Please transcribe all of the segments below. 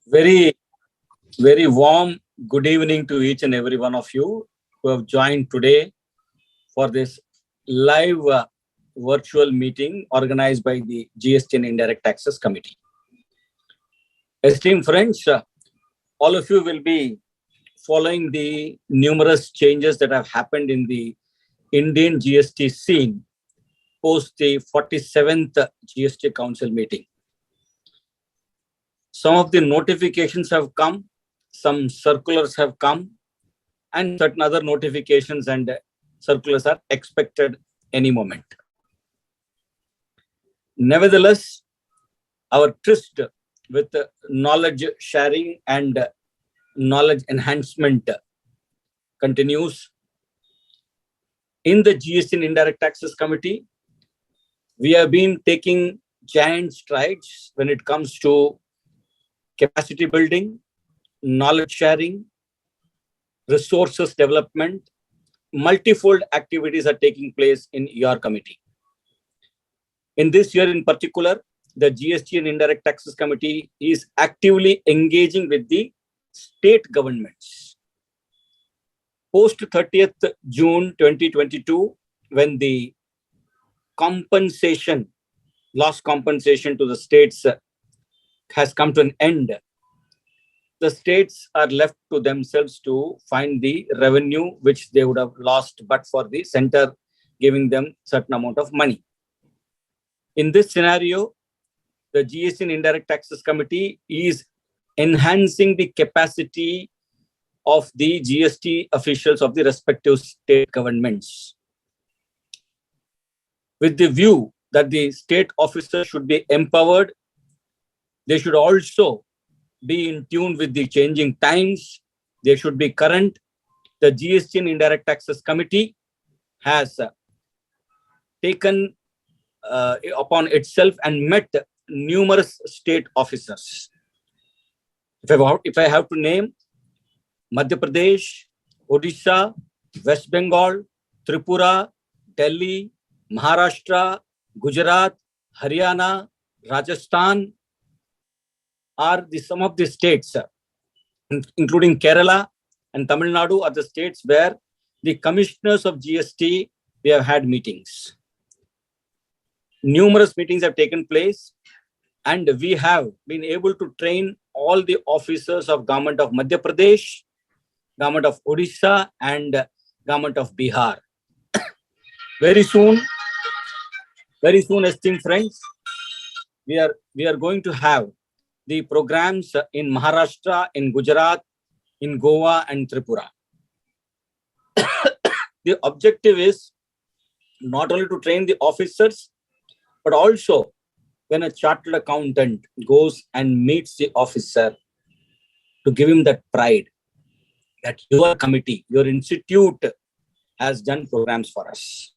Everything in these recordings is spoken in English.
Very, very warm good evening to each and every one of you who have joined today for this live virtual meeting organized by the GST and Indirect Taxes Committee. Esteemed friends, all of you will be following the numerous changes that have happened in the Indian GST scene post the 47th GST Council meeting. Some of the notifications have come, some circulars have come, and certain other notifications and circulars are expected any moment. Nevertheless, our tryst with knowledge sharing and knowledge enhancement continues. In the GST and Indirect Taxes Committee, we have been taking giant strides when it comes to capacity building, knowledge sharing, resources development. Multifold activities are taking place in your committee. In this year in particular, the GST and Indirect Taxes Committee is actively engaging with the state governments. Post 30th June 2022, when the loss compensation to the states has come to an end, the states are left to themselves to find the revenue which they would have lost but for the center giving them certain amount of money. In this scenario, the GST and Indirect Taxes Committee is enhancing the capacity of the GST officials of the respective state governments, with the view that the state officers should be empowered. They should also be in tune with the changing times. They should be current. The GST and Indirect Taxes Committee has taken upon itself and met numerous state officers. If I have to name, Madhya Pradesh, Odisha, West Bengal, Tripura, Delhi, Maharashtra, Gujarat, Haryana, Rajasthan are some of the states, including Kerala and Tamil Nadu, are the states where the commissioners of GST, we have had meetings. Numerous meetings have taken place, and we have been able to train all the officers of Government of Madhya Pradesh, Government of Odisha, and Government of Bihar. Very soon, esteemed friends, we are going to have the programs in Maharashtra, in Gujarat, in Goa, and Tripura. The objective is not only to train the officers, but also when a chartered accountant goes and meets the officer, to give him that pride that your committee, your institute has done programs for us.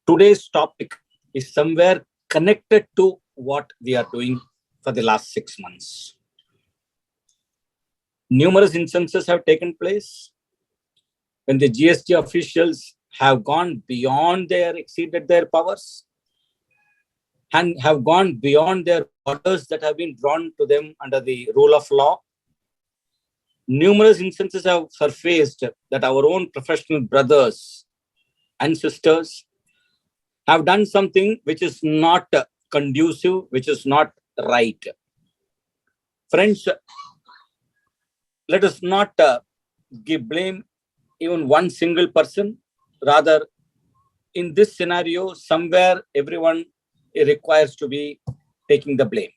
Today's topic is somewhere connected to what we are doing for the last 6 months. Numerous instances have taken place when the GST officials have gone beyond exceeded their powers and have gone beyond their orders that have been drawn to them under the rule of law. Numerous instances have surfaced that our own professional brothers and sisters have done something which is not conducive, which is not right. Friends, let us not give blame even one single person. Rather, in this scenario, somewhere everyone requires to be taking the blame.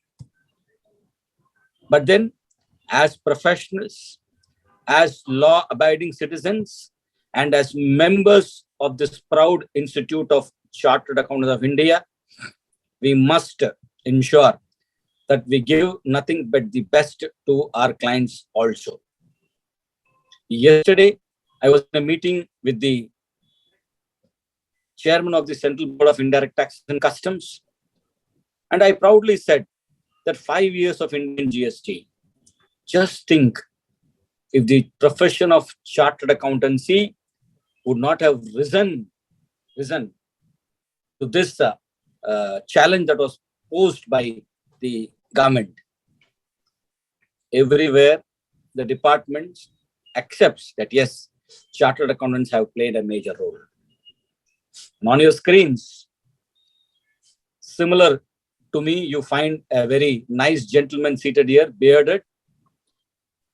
But then, as professionals, as law-abiding citizens, and as members of this proud Institute of Chartered Accountants of India, we must ensure that we give nothing but the best to our clients also. Yesterday, I was in a meeting with the chairman of the Central Board of Indirect Taxes and Customs, and I proudly said that 5 years of Indian GST, just think if the profession of chartered accountancy would not have risen to this challenge that was posed by the government. everywhere the department accepts that yes, chartered accountants have played a major role. And on your screens, similar to me, you find a very nice gentleman seated here, bearded.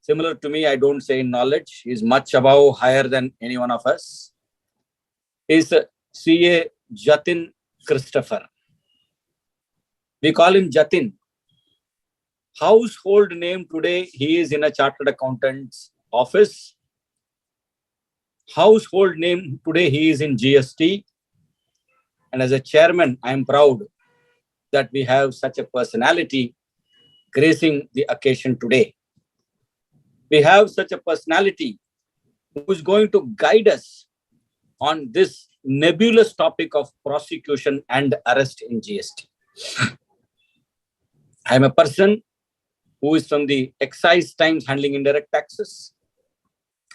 Similar to me, I don't say in knowledge. He's much above, higher than any one of us. Is CA Jatin Christopher. We call him Jatin. Household name today, he is in a chartered accountant's office. Household name today, he is in GST. And as a chairman, I am proud that we have such a personality gracing the occasion today. We have such a personality who is going to guide us on this nebulous topic of prosecution and arrest in GST. I am a person who is from the excise times handling indirect taxes.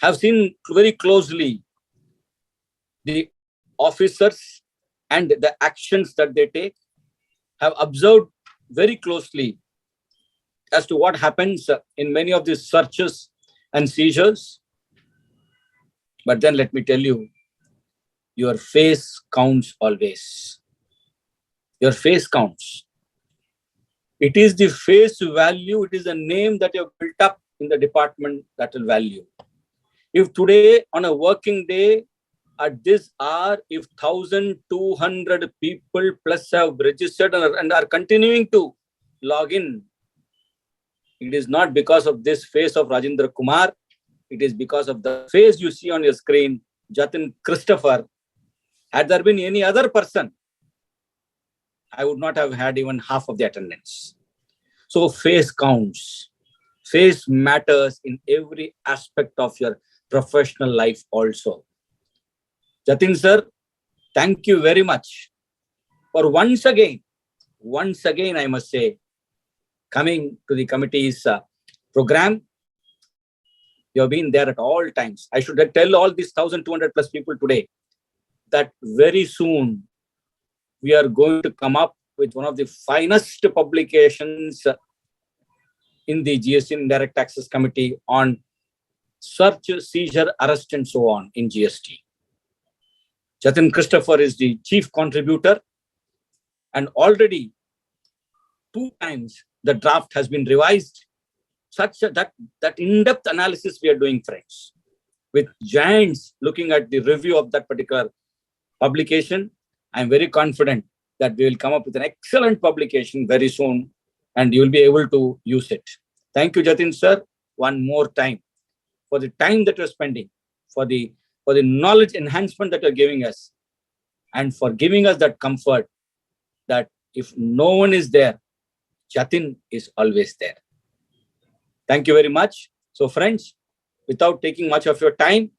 Have seen very closely the officers and the actions that they take. Have observed very closely as to what happens in many of these searches and seizures. But then let me tell you, your face counts always. Your face counts. It is the face value, it is a name that you have built up in the department that will value. If today on a working day at this hour, if 1,200 people plus have registered and are continuing to log in, it is not because of this face of Rajendra Kumar. It is because of the face you see on your screen, Jatin Christopher. Had there been any other person, I would not have had even half of the attendance. So face counts. Face matters in every aspect of your professional life also. Jatin sir, thank you very much for once again, I must say, coming to the committee's program. You have been there at all times. I should tell all these 1,200 plus people today that very soon we are going to come up with one of the finest publications in the GST Indirect Taxes Committee on search, seizure, arrest, and so on in GST. Jatin Christopher is the chief contributor, and already 2 times the draft has been revised. Such that in-depth analysis we are doing, friends, with giants looking at the review of that particular publication. I am very confident that we will come up with an excellent publication very soon, and you will be able to use it. Thank you, Jatin sir, one more time for the time that you're spending, for the knowledge enhancement that you're giving us, and for giving us that comfort that if no one is there, Jatin is always there. Thank you very much. So friends, without taking much of your time,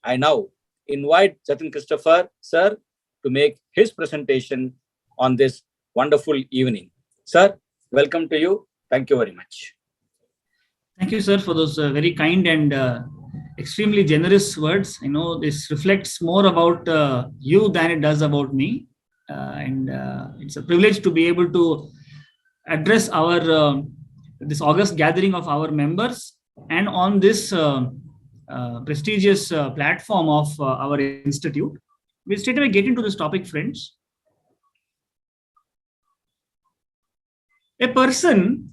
I now invite Jatin Christopher sir to make his presentation on this wonderful evening. Sir, welcome to you. Thank you very much. Thank you, sir, for those very kind and extremely generous words. I know this reflects more about you than it does about me. And it's a privilege to be able to address our this August gathering of our members and on this prestigious platform of our institute. We'll straight away get into this topic, friends. A person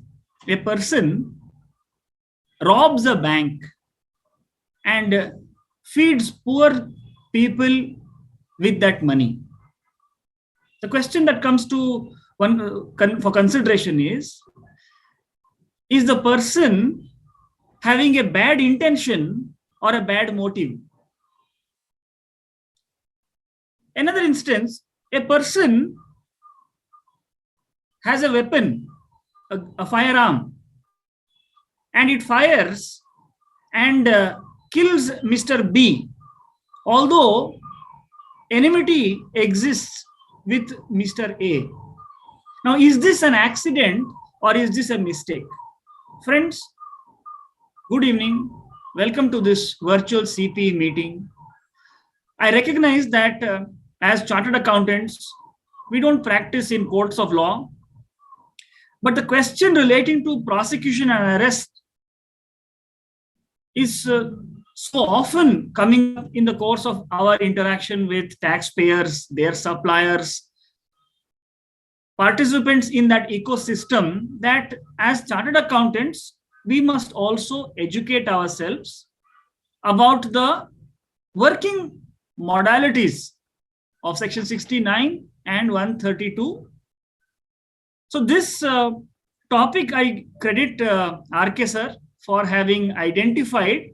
robs a bank and feeds poor people with that money. The question that comes to for consideration is the person having a bad intention or a bad motive? Another instance, a person has a weapon, a firearm, and it fires and kills Mr. B, although enmity exists with Mr. A. Now, is this an accident or is this a mistake? Friends, good evening. Welcome to this virtual CPE meeting. I recognize that as chartered accountants, we don't practice in courts of law, but the question relating to prosecution and arrest is so often coming up in the course of our interaction with taxpayers, their suppliers, participants in that ecosystem, that as chartered accountants, we must also educate ourselves about the working modalities of section 69 and 132. So this topic I credit RK sir for having identified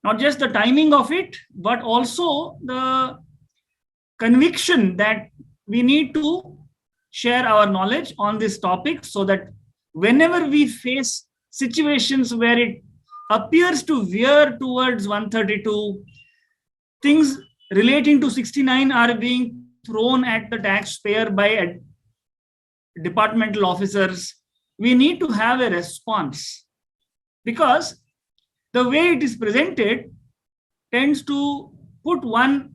not just the timing of it, but also the conviction that we need to share our knowledge on this topic so that whenever we face situations where it appears to veer towards 132, things relating to 69 are being thrown at the taxpayer by departmental officers, we need to have a response, because the way it is presented tends to put one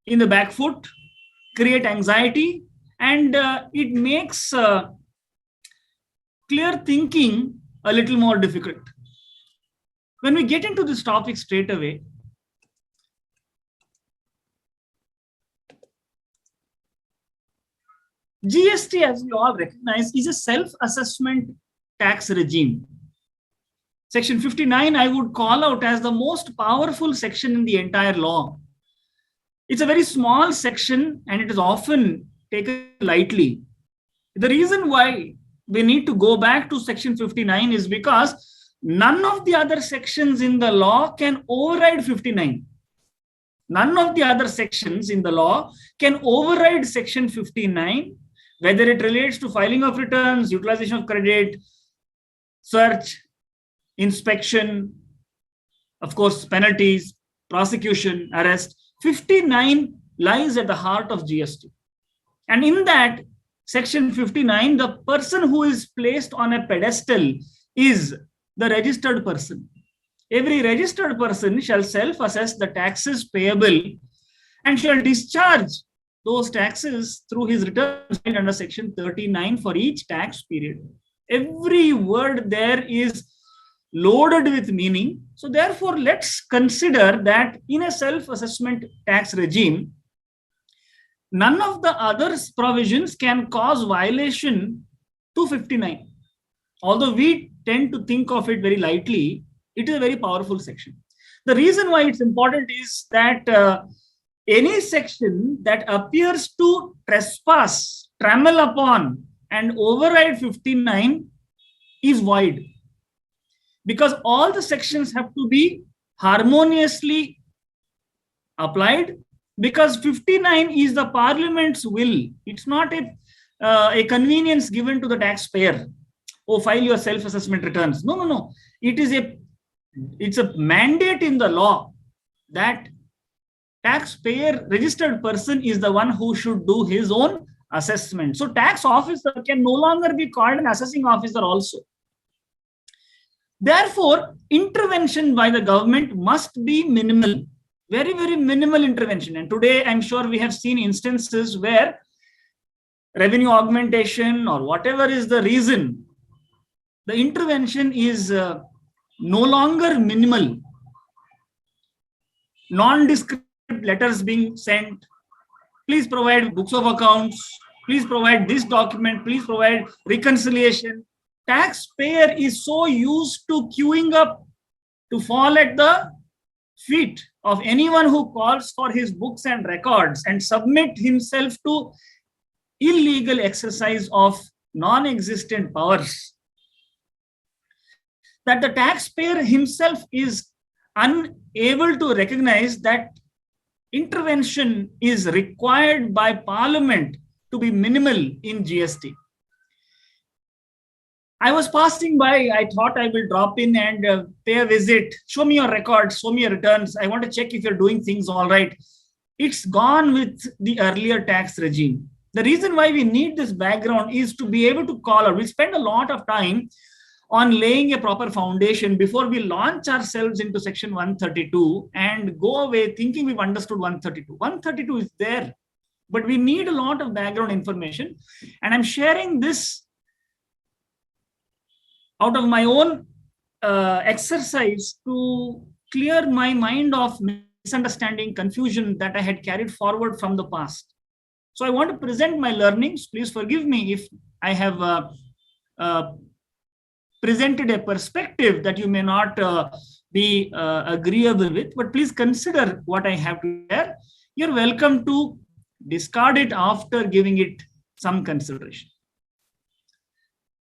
in the back foot, create anxiety, and it makes clear thinking a little more difficult. When we get into this topic straight away, GST, as we all recognize, is a self-assessment tax regime. Section 59, I would call out as the most powerful section in the entire law. It's a very small section and it is often taken lightly. The reason why we need to go back to section 59 is because none of the other sections in the law can override 59. None of the other sections in the law can override section 59, whether it relates to filing of returns, utilization of credit, search, inspection, of course, penalties, prosecution, arrest. 59 lies at the heart of GST. And in that section 59, the person who is placed on a pedestal is the registered person. Every registered person shall self-assess the taxes payable and shall discharge those taxes through his returns under section 39 for each tax period. Every word there is loaded with meaning. So therefore, let's consider that in a self-assessment tax regime, none of the other provisions can cause violation to 59. Although we tend to think of it very lightly, it is a very powerful section. The reason why it's important is that any section that appears to trespass, trammel upon, and override 59 is void. Because all the sections have to be harmoniously applied, because 59 is the Parliament's will. It's not a convenience given to the taxpayer. Oh, file your self-assessment returns. No. It's a mandate in the law that taxpayer registered person is the one who should do his own assessment. So tax officer can no longer be called an assessing officer also. Therefore, intervention by the government must be minimal, very, very minimal intervention. And today, I'm sure we have seen instances where revenue augmentation or whatever is the reason, the intervention is no longer minimal. Nondescript letters being sent, please provide books of accounts, please provide this document, please provide reconciliation. Taxpayer is so used to queuing up to fall at the feet of anyone who calls for his books and records and submit himself to illegal exercise of non-existent powers, that the taxpayer himself is unable to recognize that intervention is required by Parliament to be minimal in GST. I was passing by, I thought I will drop in and pay a visit. Show me your records, show me your returns. I want to check if you're doing things all right. It's gone with the earlier tax regime. The reason why we need this background is to be able to call out. We spend a lot of time on laying a proper foundation before we launch ourselves into section 132 and go away thinking we've understood 132. 132 is there, but we need a lot of background information. And I'm sharing this out of my own exercise to clear my mind of misunderstanding, confusion that I had carried forward from the past. So I want to present my learnings. Please forgive me if I have presented a perspective that you may not be agreeable with, but please consider what I have to share. You're welcome to discard it after giving it some consideration.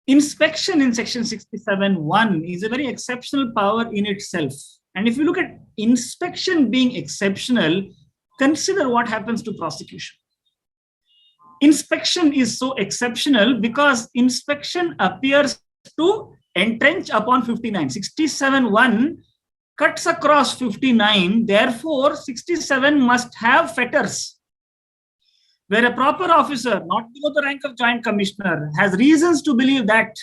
Inspection in section 67(1) is a very exceptional power in itself. And if you look at inspection being exceptional, consider what happens to prosecution. Inspection is so exceptional because inspection appears to entrench upon 59. 67(1) cuts across 59. Therefore, 67 must have fetters. Where a proper officer, not below the rank of Joint Commissioner, has reasons to believe that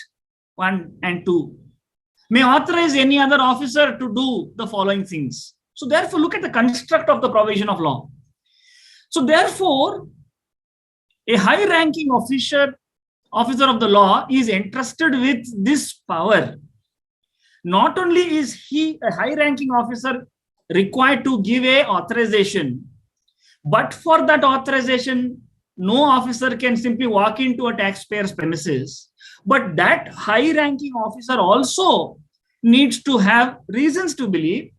1 and 2 may authorize any other officer to do the following things. So therefore, look at the construct of the provision of law. So therefore, a high-ranking officer of the law is entrusted with this power. Not only is he, a high-ranking officer, required to give a authorization, but for that authorization, no officer can simply walk into a taxpayer's premises. But that high-ranking officer also needs to have reasons to believe,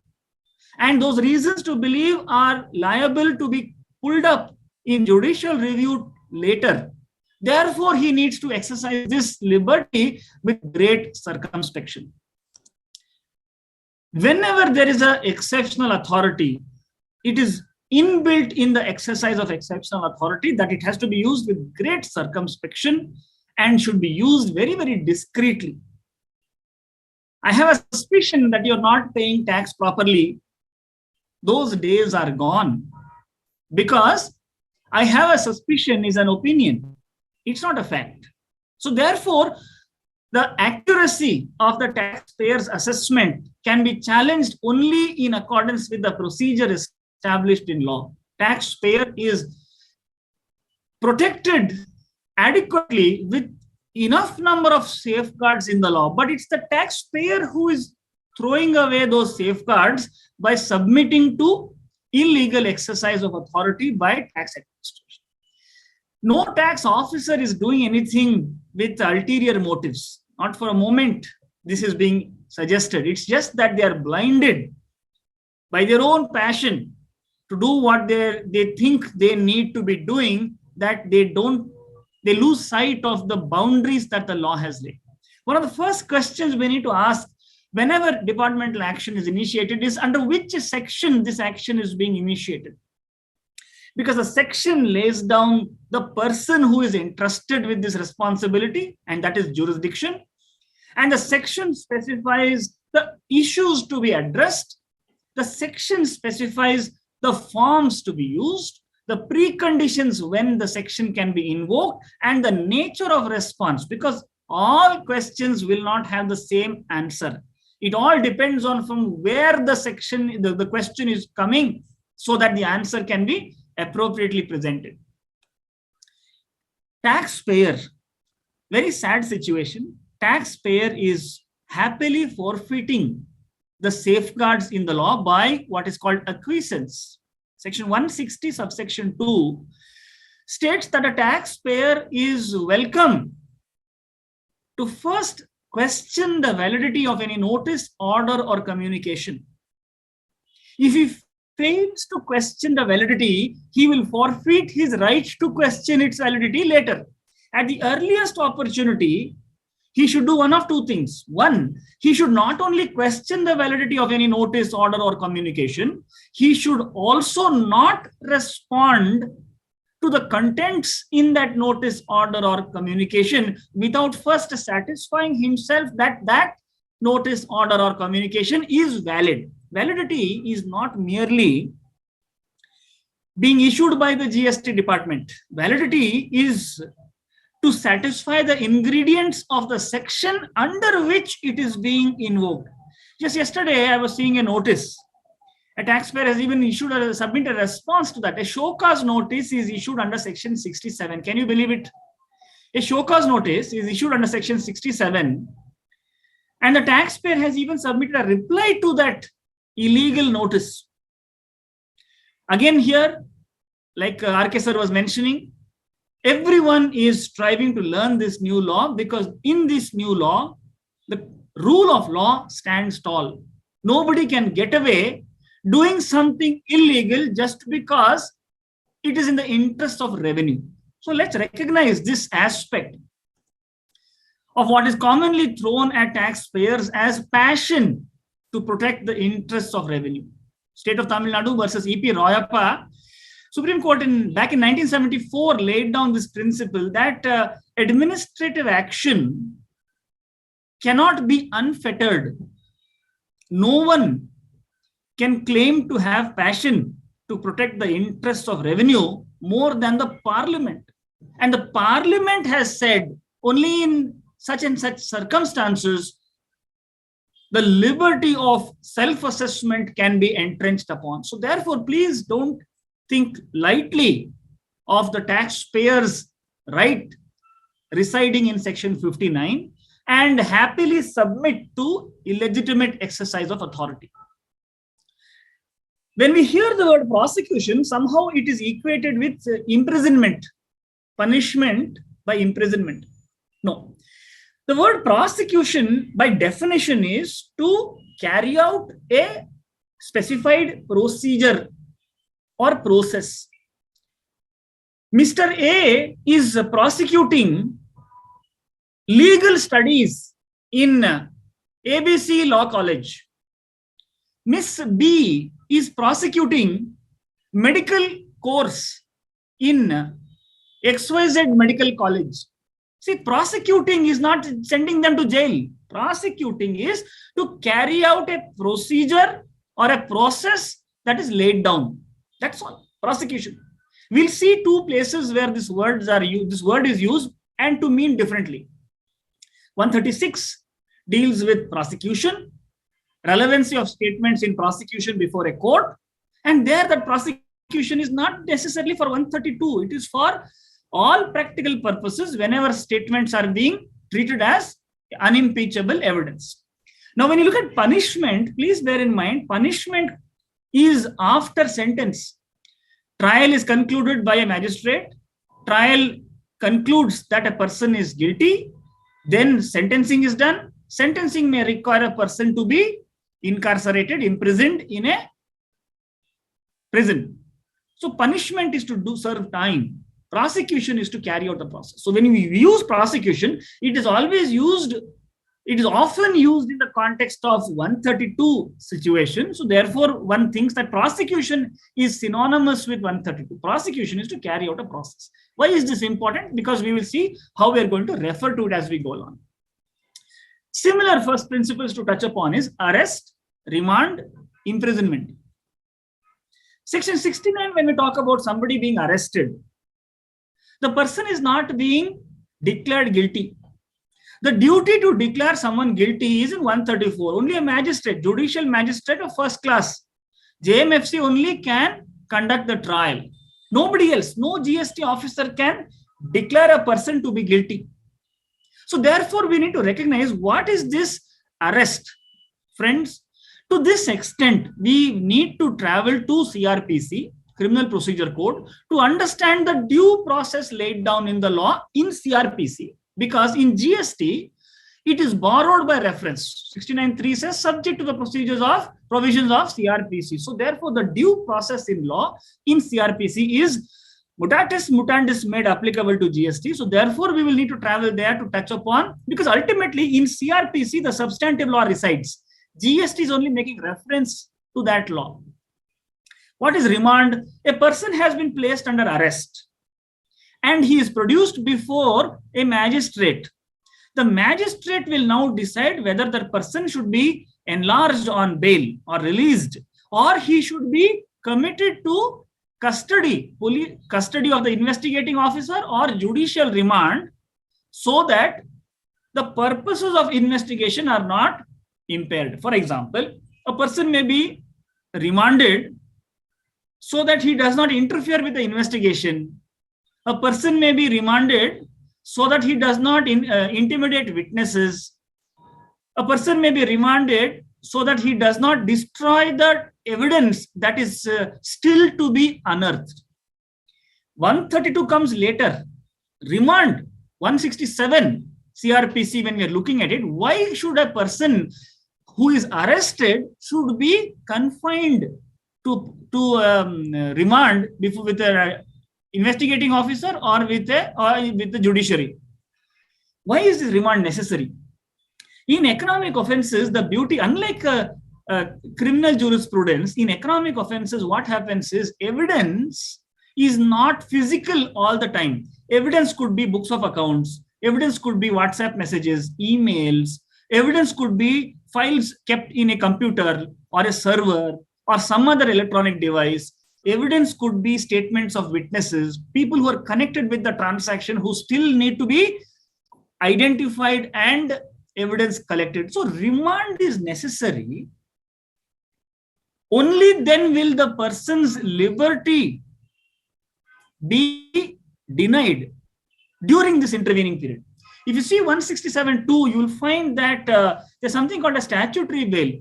and those reasons to believe are liable to be pulled up in judicial review later. Therefore, he needs to exercise this liberty with great circumspection. Whenever there is an exceptional authority, it is inbuilt in the exercise of exceptional authority that it has to be used with great circumspection and should be used very, very discreetly. I have a suspicion that you're not paying tax properly. Those days are gone, because I have a suspicion is an opinion. It's not a fact. So therefore, the accuracy of the taxpayer's assessment can be challenged only in accordance with the procedure established in law. Taxpayer is protected adequately with enough number of safeguards in the law, but it's the taxpayer who is throwing away those safeguards by submitting to illegal exercise of authority by tax administration. No tax officer is doing anything with ulterior motives. Not for a moment this is being suggested. It's just that they are blinded by their own passion to do what they think they need to be doing, that they lose sight of the boundaries that the law has laid. One of the first questions we need to ask whenever departmental action is initiated is under which section this action is being initiated. Because the section lays down the person who is entrusted with this responsibility, and that is jurisdiction. And the section specifies the issues to be addressed. The section specifies the forms to be used, the preconditions when the section can be invoked, and the nature of response, because all questions will not have the same answer. It all depends on from where the section, the question is coming, so that the answer can be appropriately presented. Taxpayer, very sad situation. Taxpayer is happily forfeiting the safeguards in the law by what is called acquiescence. Section 160 subsection 2 states that a taxpayer is welcome to first question the validity of any notice, order, or communication. If he fails to question the validity, he will forfeit his right to question its validity later. At the earliest opportunity, he should do one of two things. One, he should not only question the validity of any notice, order, or communication, he should also not respond to the contents in that notice, order, or communication without first satisfying himself that that notice, order, or communication is valid. Validity is not merely being issued by the GST department. Validity is to satisfy the ingredients of the section under which it is being invoked. Just yesterday, I was seeing a notice. A taxpayer has even submitted a response to that. A show cause notice is issued under section 67. Can you believe it? A show cause notice is issued under section 67. And the taxpayer has even submitted a reply to that illegal notice. Again here, like RK sir was mentioning, everyone is striving to learn this new law, because in this new law, the rule of law stands tall. Nobody can get away doing something illegal just because it is in the interest of revenue. So let's recognize this aspect of what is commonly thrown at taxpayers as passion to protect the interests of revenue. State of Tamil Nadu versus E.P. Royappa, Supreme Court back in 1974 laid down this principle that administrative action cannot be unfettered. No one can claim to have passion to protect the interests of revenue more than the parliament. And the parliament has said only in such and such circumstances the liberty of self-assessment can be entrenched upon. So therefore, please don't think lightly of the taxpayer's right residing in section 59 and happily submit to illegitimate exercise of authority. When we hear the word prosecution, somehow it is equated with imprisonment, punishment by imprisonment. No. The word prosecution by definition is to carry out a specified procedure or process. Mr. A is prosecuting legal studies in ABC Law College. Miss B is prosecuting medical course in XYZ Medical College. See, prosecuting is not sending them to jail. Prosecuting is to carry out a procedure or a process that is laid down. That's all. Prosecution. We'll see two places where this word is used and to mean differently. 136 deals with prosecution, relevancy of statements in prosecution before a court, and there that prosecution is not necessarily for 132. It is for all practical purposes whenever statements are being treated as unimpeachable evidence. Now, when you look at punishment, please bear in mind, punishment is after sentence. Trial is concluded by a magistrate. Trial concludes that a person is guilty. Then sentencing is done. Sentencing may require a person to be incarcerated, imprisoned in a prison. So punishment is to serve time. Prosecution is to carry out the process. So when we use prosecution, it is often used in the context of 132 situation. So therefore, one thinks that prosecution is synonymous with 132. Prosecution is to carry out a process. Why is this important? Because we will see how we are going to refer to it as we go along. Similar first principles to touch upon is arrest, remand, imprisonment. Section 69, when we talk about somebody being arrested, the person is not being declared guilty. The duty to declare someone guilty is in 134. Only a magistrate, judicial magistrate of first class, JMFC only can conduct the trial. Nobody else, no GST officer can declare a person to be guilty. So therefore, we need to recognize what is this arrest. Friends, to this extent, we need to travel to CRPC, Criminal Procedure Code, to understand the due process laid down in the law in CRPC. Because in GST, it is borrowed by reference. 69.3 says subject to the provisions of CRPC. So therefore, the due process in law in CRPC is mutatis mutandis made applicable to GST. So therefore, we will need to travel there to touch upon, because ultimately in CRPC, the substantive law resides. GST is only making reference to that law. What is remand? A person has been placed under arrest and he is produced before a magistrate. The magistrate will now decide whether that person should be enlarged on bail or released, or he should be committed to custody of the investigating officer or judicial remand, so that the purposes of investigation are not impaired. For example, a person may be remanded so that he does not interfere with the investigation. A person may be remanded so that he does not intimidate witnesses. a person may be remanded so that he does not destroy the evidence that is still to be unearthed. 132 comes later. Remand 167 CRPC, when we are looking at it, why should a person who is arrested should be confined to remand before with an investigating officer or with the judiciary? Why is this remand necessary? In economic offenses, the beauty, unlike criminal jurisprudence, in economic offenses, what happens is evidence is not physical all the time. Evidence could be books of accounts. Evidence could be WhatsApp messages, emails. Evidence could be files kept in a computer or a server or some other electronic device. Evidence could be statements of witnesses, people who are connected with the transaction who still need to be identified and evidence collected. So remand is necessary. Only then will the person's liberty be denied during this intervening period. If you see 167.2, you will find that there's something called a statutory bail.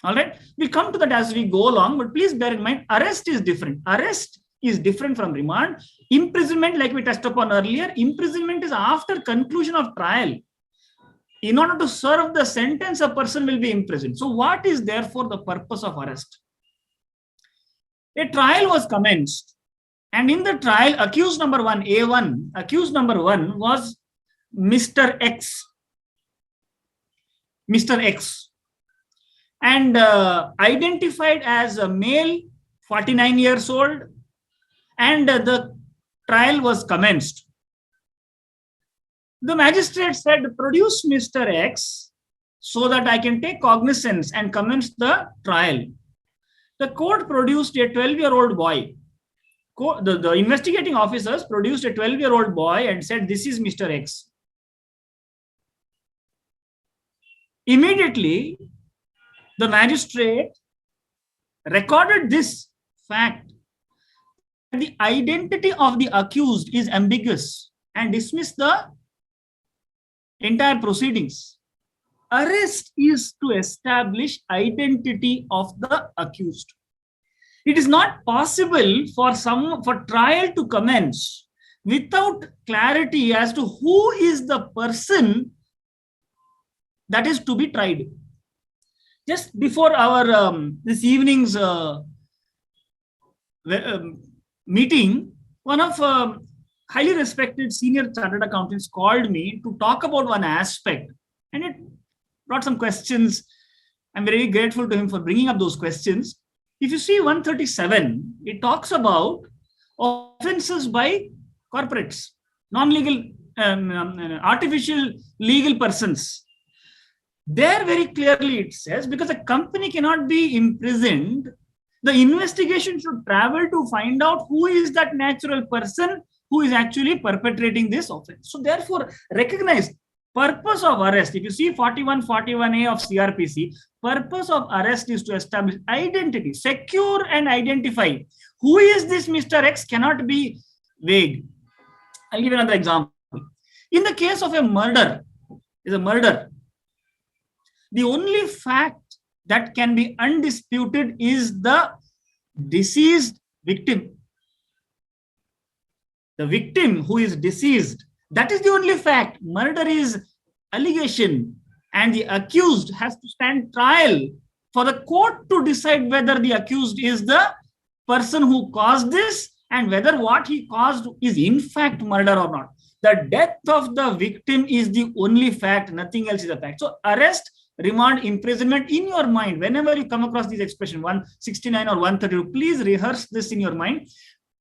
All right, we'll come to that as we go along, but please bear in mind, arrest is different. Arrest is different from remand. Imprisonment, like we touched upon earlier, imprisonment is after conclusion of trial. In order to serve the sentence, a person will be imprisoned. So what is therefore the purpose of arrest? A trial was commenced, and in the trial, accused number one, A1, accused number one was Mr. X. Mr. X. And identified as a male, 49 years old, and the trial was commenced. The magistrate said, produce Mr. X so that I can take cognizance and commence the trial. The court produced a 12-year-old boy. The investigating officers produced a 12-year-old boy and said, this is Mr. X. Immediately, the magistrate recorded this fact. The identity of the accused is ambiguous and dismissed the entire proceedings. Arrest is to establish identity of the accused. It is not possible for trial to commence without clarity as to who is the person that is to be tried. Just before our this evening's meeting, one of highly respected senior chartered accountants called me to talk about one aspect, and it brought some questions. I'm very grateful to him for bringing up those questions. If you see 137, it talks about offenses by corporates, non-legal, artificial legal persons. There very clearly it says, because a company cannot be imprisoned, the investigation should travel to find out who is that natural person who is actually perpetrating this offense. So therefore, recognize purpose of arrest. If you see 41A of CRPC, purpose of arrest is to establish identity, secure and identify. Who is this Mr. X cannot be vague. I'll give another example. In the case of a murder, the only fact that can be undisputed is the deceased victim. The victim who is deceased, that is the only fact. Murder is allegation, and the accused has to stand trial for the court to decide whether the accused is the person who caused this and whether what he caused is in fact murder or not. The death of the victim is the only fact, nothing else is a fact. So arrest, remand, imprisonment, in your mind, whenever you come across these expressions, 169 or 132, please rehearse this in your mind.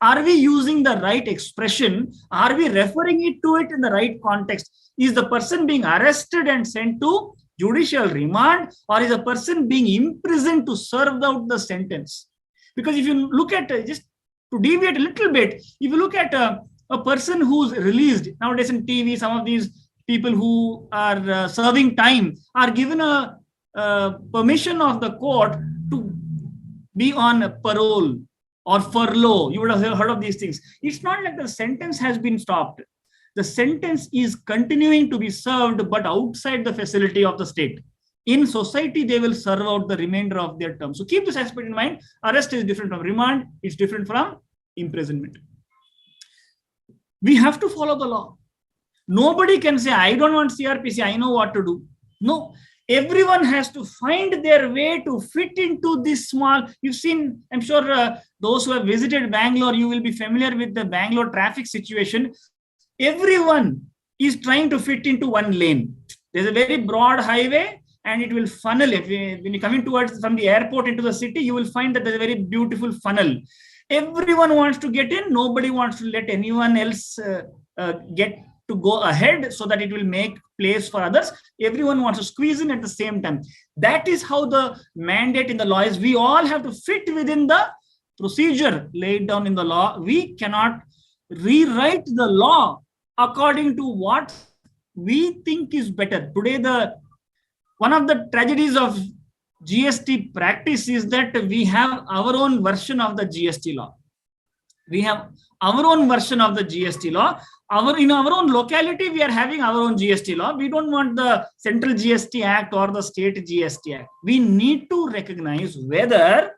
Are we using the right expression? Are we referring to it in the right context? Is the person being arrested and sent to judicial remand, or is a person being imprisoned to serve out the sentence? Because if you look at, just to deviate a little bit, if you look at a person who's released, nowadays in TV, some of these people who are serving time are given a permission of the court to be on parole or furlough. You would have heard of these things. It's not like the sentence has been stopped. The sentence is continuing to be served, but outside the facility of the state. In society, they will serve out the remainder of their term. So keep this aspect in mind. Arrest is different from remand. It's different from imprisonment. We have to follow the law. Nobody can say, I don't want CRPC, I know what to do. No, everyone has to find their way to fit into this small. You've seen, I'm sure those who have visited Bangalore, you will be familiar with the Bangalore traffic situation. Everyone is trying to fit into one lane. There's a very broad highway and it will funnel. When you come in towards from the airport into the city, you will find that there's a very beautiful funnel. Everyone wants to get in. Nobody wants to let anyone else get to go ahead so that it will make place for others. Everyone wants to squeeze in at the same time. That is how the mandate in the law is. We all have to fit within the procedure laid down in the law. We cannot rewrite the law according to what we think is better. Today, one of the tragedies of GST practice is that we have our own version of the GST law. We have our own version of the GST law. In our own locality, we are having our own GST law. We don't want the Central GST Act or the State GST Act. We need to recognize whether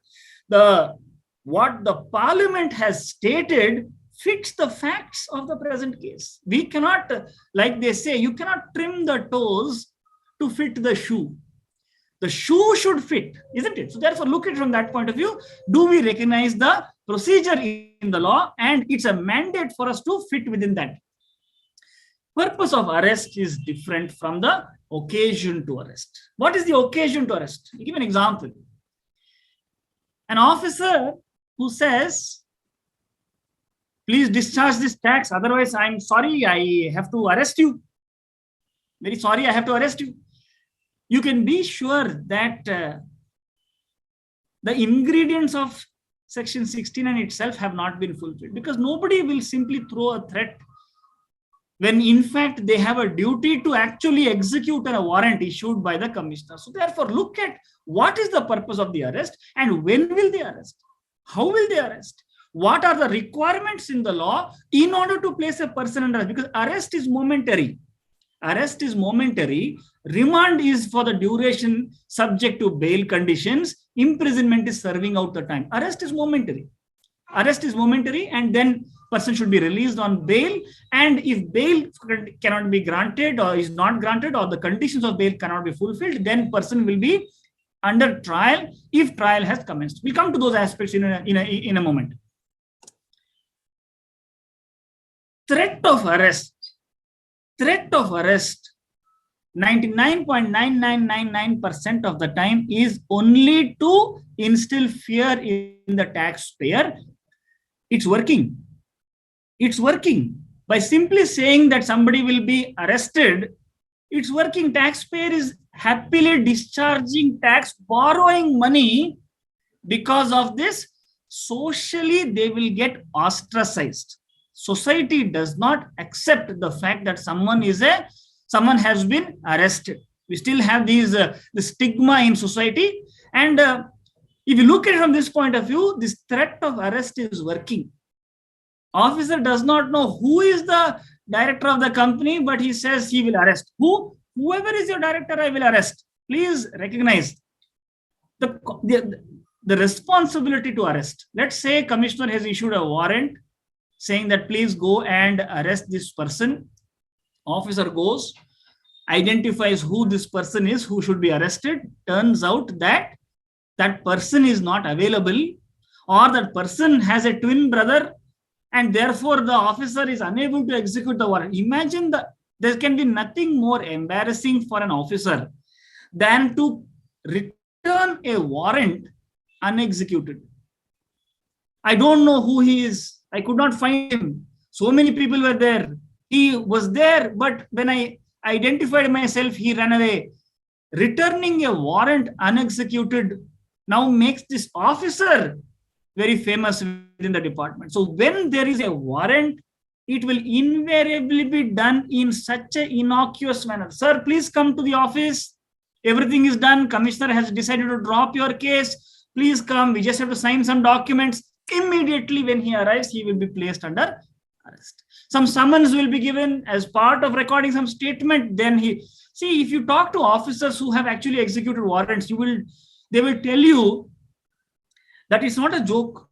what the Parliament has stated fits the facts of the present case. We cannot, like they say, you cannot trim the toes to fit the shoe. The shoe should fit, isn't it? So therefore, look at it from that point of view. Do we recognize the procedure in the law? And it's a mandate for us to fit within that. Purpose of arrest is different from the occasion to arrest. What is the occasion to arrest? I'll give an example. An officer who says, please discharge this tax, otherwise I'm sorry, I have to arrest you. Very sorry, I have to arrest you. You can be sure that the ingredients of Section 69 itself have not been fulfilled, because nobody will simply throw a threat when in fact they have a duty to actually execute a warrant issued by the commissioner. So therefore, look at what is the purpose of the arrest and when will they arrest? How will they arrest? What are the requirements in the law in order to place a person under arrest? Because arrest is momentary. Arrest is momentary. Remand is for the duration subject to bail conditions. Imprisonment is serving out the time. Arrest is momentary. Arrest is momentary, and then person should be released on bail. And if bail cannot be granted or is not granted, or the conditions of bail cannot be fulfilled, then person will be under trial if trial has commenced. We'll come to those aspects in a moment. Threat of arrest. 99.9999% of the time is only to instill fear in the taxpayer. It's working. It's working. By simply saying that somebody will be arrested, it's working. Taxpayer is happily discharging tax, borrowing money. Because of this, socially they will get ostracized. Society does not accept the fact that someone has been arrested. We still have the stigma in society. And if you look at it from this point of view, this threat of arrest is working. Officer does not know who is the director of the company, but he says he will arrest. Whoever is your director, I will arrest. Please recognize the responsibility to arrest. Let's say commissioner has issued a warrant saying that please go and arrest this person. Officer goes, identifies who this person is, who should be arrested. Turns out that that person is not available, or that person has a twin brother, and therefore the officer is unable to execute the warrant. Imagine there can be nothing more embarrassing for an officer than to return a warrant unexecuted. I don't know who he is. I could not find him. So many people were there. He was there, but when I identified myself, he ran away. Returning a warrant unexecuted now makes this officer very famous within the department. So when there is a warrant, it will invariably be done in such an innocuous manner. Sir, please come to the office. Everything is done. Commissioner has decided to drop your case. Please come. We just have to sign some documents. Immediately when he arrives, he will be placed under arrest. Some summons will be given as part of recording some statement. Then See, if you talk to officers who have actually executed warrants, they will tell you that it's not a joke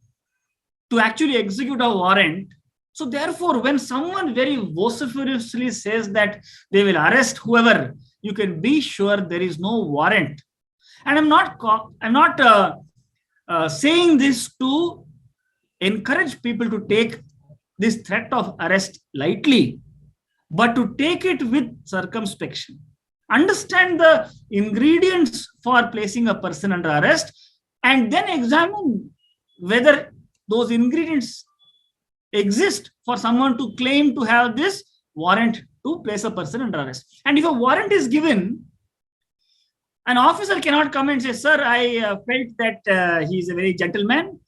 to actually execute a warrant. So therefore, when someone very vociferously says that they will arrest whoever, you can be sure there is no warrant. And I'm not saying this to encourage people to take this threat of arrest lightly, but to take it with circumspection. Understand the ingredients for placing a person under arrest, and then examine whether those ingredients exist for someone to claim to have this warrant to place a person under arrest. And if a warrant is given, an officer cannot come and say, sir, I felt that he is a very gentleman.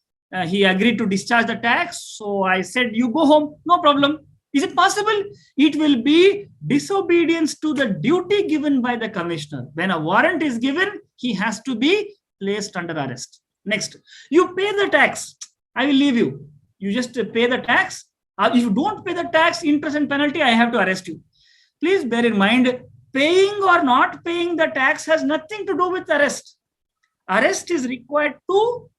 He agreed to discharge the tax. So I said, you go home, no problem. Is it possible? It will be disobedience to the duty given by the commissioner. When a warrant is given, he has to be placed under arrest. Next, you pay the tax. I will leave you. You just pay the tax. If you don't pay the tax, interest and penalty, I have to arrest you. Please bear in mind, paying or not paying the tax has nothing to do with arrest. Arrest is required to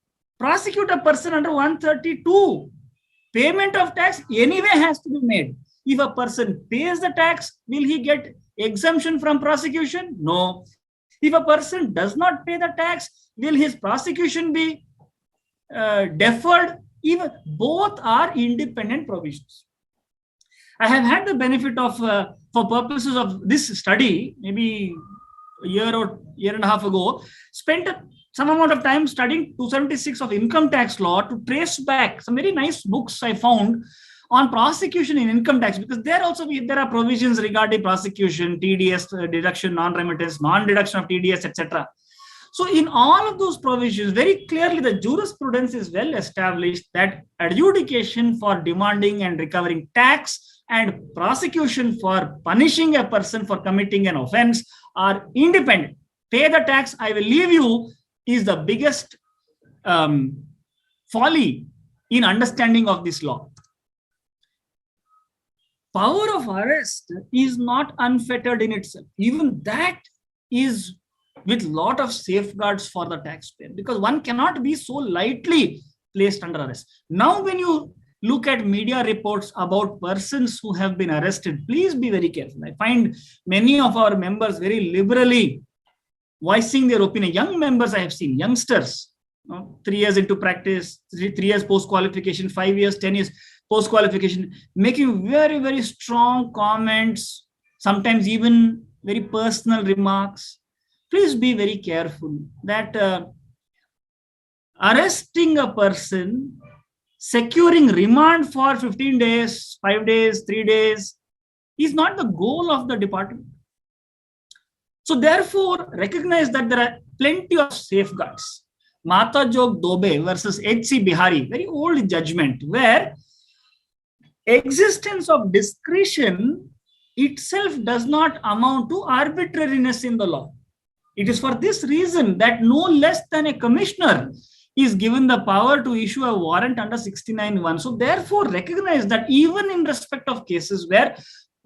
prosecute a person under 132. Payment of tax anyway has to be made. If a person pays the tax, will he get exemption from prosecution? No. If a person does not pay the tax, will his prosecution be deferred? Even both are independent provisions. I have had the benefit of, for purposes of this study, maybe a year or year and a half ago, spent some amount of time studying 276 of income tax law to trace back some very nice books I found on prosecution in income tax, because there also there are provisions regarding prosecution, TDS deduction, non-remittance, non-deduction of TDS, etc. So in all of those provisions, very clearly the jurisprudence is well established that adjudication for demanding and recovering tax and prosecution for punishing a person for committing an offense are independent. Pay the tax, I will leave you, is the biggest folly in understanding of this law. Power of arrest is not unfettered in itself. Even that is with lot of safeguards for the taxpayer, because one cannot be so lightly placed under arrest. Now, when you look at media reports about persons who have been arrested, please be very careful. I find many of our members very liberally voicing their opinion. Young members I have seen, youngsters, 3 years into practice, 3 years post-qualification, 5 years, 10 years post-qualification, making very, very strong comments, sometimes even very personal remarks. Please be very careful that arresting a person, securing remand for 15 days, 5 days, 3 days is not the goal of the department. So therefore, recognize that there are plenty of safeguards. Mata Jog Dobe versus H.C. Bihari, very old judgment, where existence of discretion itself does not amount to arbitrariness in the law. It is for this reason that no less than a commissioner is given the power to issue a warrant under 69(1). So therefore, recognize that even in respect of cases where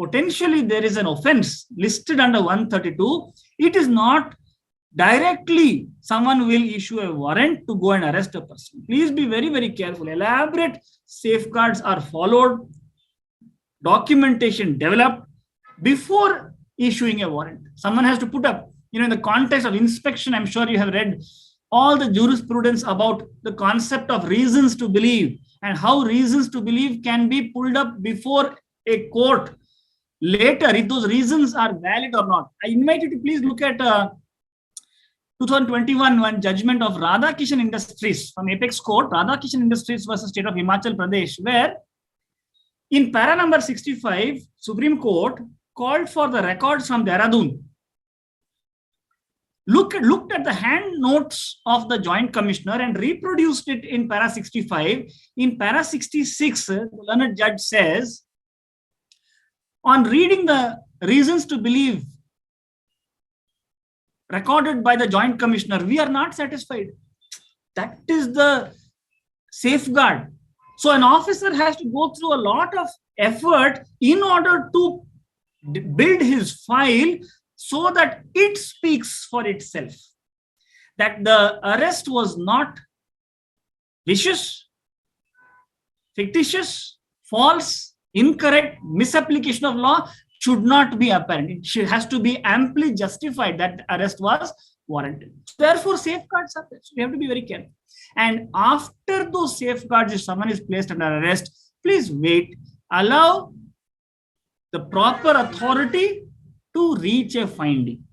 potentially there is an offense listed under 132, it is not directly someone will issue a warrant to go and arrest a person. Please be very, very careful. Elaborate safeguards are followed, documentation developed before issuing a warrant. Someone has to put up, in the context of inspection, I'm sure you have read all the jurisprudence about the concept of reasons to believe and how reasons to believe can be pulled up before a court later if those reasons are valid or not. I invite you to please look at 2021 one judgment of Radhakishan Industries from Apex Court, Radhakishan Industries versus State of Himachal Pradesh, where in para number 65, Supreme Court called for the records from Dehradun. Looked at the hand notes of the Joint Commissioner and reproduced it in para 65. In para 66, the learned judge says, on reading the reasons to believe recorded by the Joint Commissioner, we are not satisfied. That is the safeguard. So an officer has to go through a lot of effort in order to build his file so that it speaks for itself that the arrest was not vicious, fictitious, false, incorrect, misapplication of law should not be apparent. It has to be amply justified that the arrest was warranted. Therefore, safeguards are there. So we have to be very careful. And after those safeguards, if someone is placed under arrest, please wait. Allow the proper authority to reach a finding.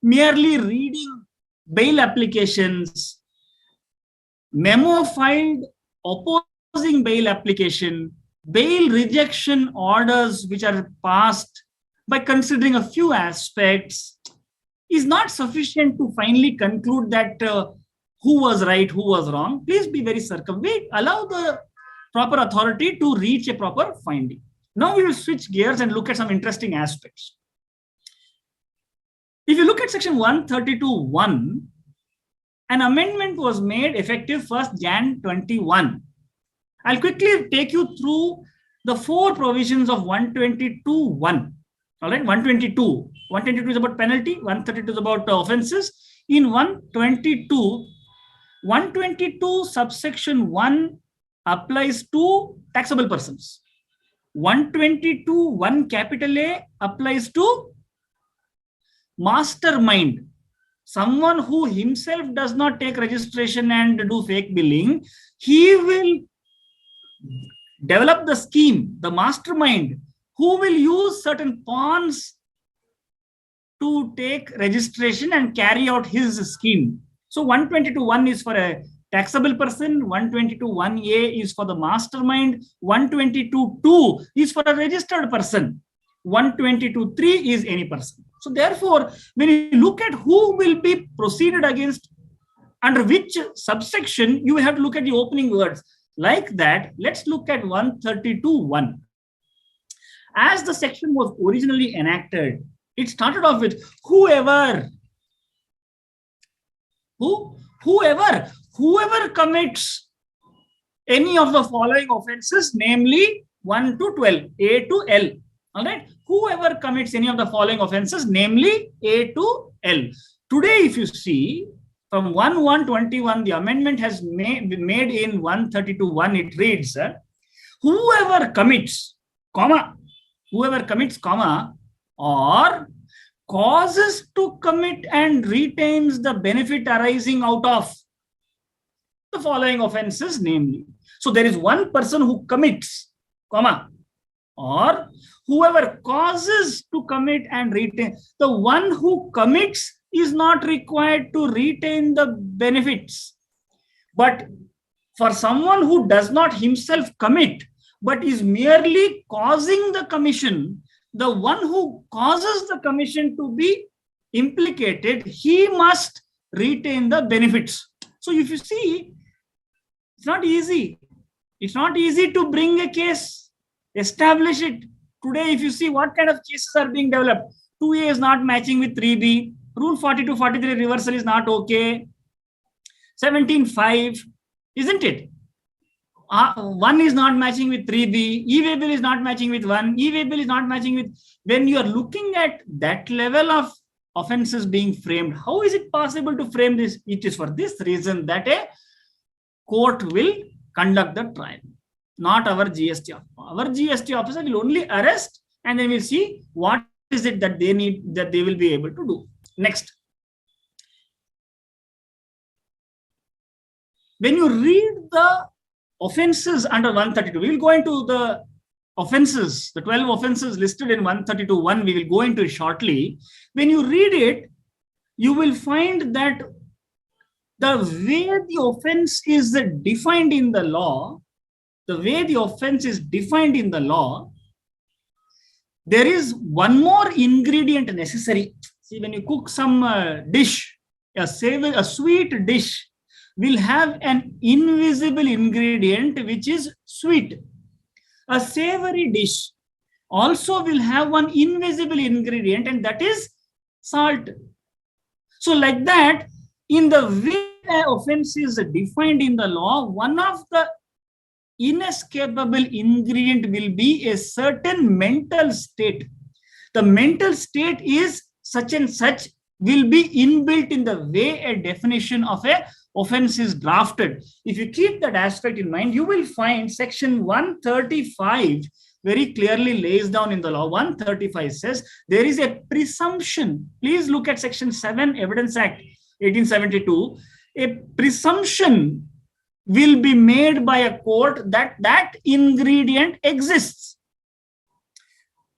Merely reading bail applications, memo filed opposing bail application, bail rejection orders which are passed by considering a few aspects is not sufficient to finally conclude that who was right, who was wrong. Please be very circumspect. Allow the proper authority to reach a proper finding. Now we will switch gears and look at some interesting aspects. If you look at section 132(1), an amendment was made effective 1st Jan 21. I'll quickly take you through the four provisions of 122(1). All right, 122. 122 is about penalty, 132 is about offenses. In 122 subsection 1 applies to taxable persons. 122(1) capital A applies to mastermind, someone who himself does not take registration and do fake billing. He will develop the scheme, the mastermind, who will use certain pawns to take registration and carry out his scheme. So 122(1) is for a taxable person, 122(1)(a) is for the mastermind, 122(2) is for a registered person, 122(3) is any person. So therefore, when you look at who will be proceeded against, under which subsection, you have to look at the opening words. Like that, let's look at 132(1). As the section was originally enacted, it started off with whoever commits any of the following offenses, namely 1 to 12, A to L. All right, whoever commits any of the following offenses, namely A to L. Today, if you see, from 1/1/21, the amendment has been made in 132(1). It reads, whoever commits, comma, or causes to commit and retains the benefit arising out of the following offenses, namely. So there is one person who commits, comma, or whoever causes to commit and retain. The one who commits is not required to retain the benefits. But for someone who does not himself commit, but is merely causing the commission, the one who causes the commission to be implicated, he must retain the benefits. So if you see, it's not easy. It's not easy to bring a case, establish it. Today, if you see what kind of cases are being developed, 2A is not matching with 3B, Rule 42-43 reversal is not okay, 17(5), isn't it? 1 is not matching with 3B, e-way bill is not matching with 1, e-way bill is not matching with. When you are looking at that level of offenses being framed, how is it possible to frame this? It is for this reason that a court will conduct the trial, not our GST officer. Our GST officer will only arrest, and then we'll see what is it that they need, that they will be able to do. Next. When you read the offenses under 132, we will go into the offenses, the 12 offenses listed in 132(1). We will go into it shortly. When you read it, you will find that the way the offense is defined in the law, there is one more ingredient necessary. See, when you cook some dish, a sweet dish will have an invisible ingredient which is sweet. A savory dish also will have one invisible ingredient, and that is salt. So like that, in the way the offense is defined in the law, one of the inescapable ingredient will be a certain mental state. The mental state is such and such will be inbuilt in the way a definition of a offense is drafted. If you keep that aspect in mind, you will find section 135 very clearly lays down in the law. 135 says there is a presumption. Please look at section 7 Evidence Act 1872. A presumption will be made by a court that that ingredient exists.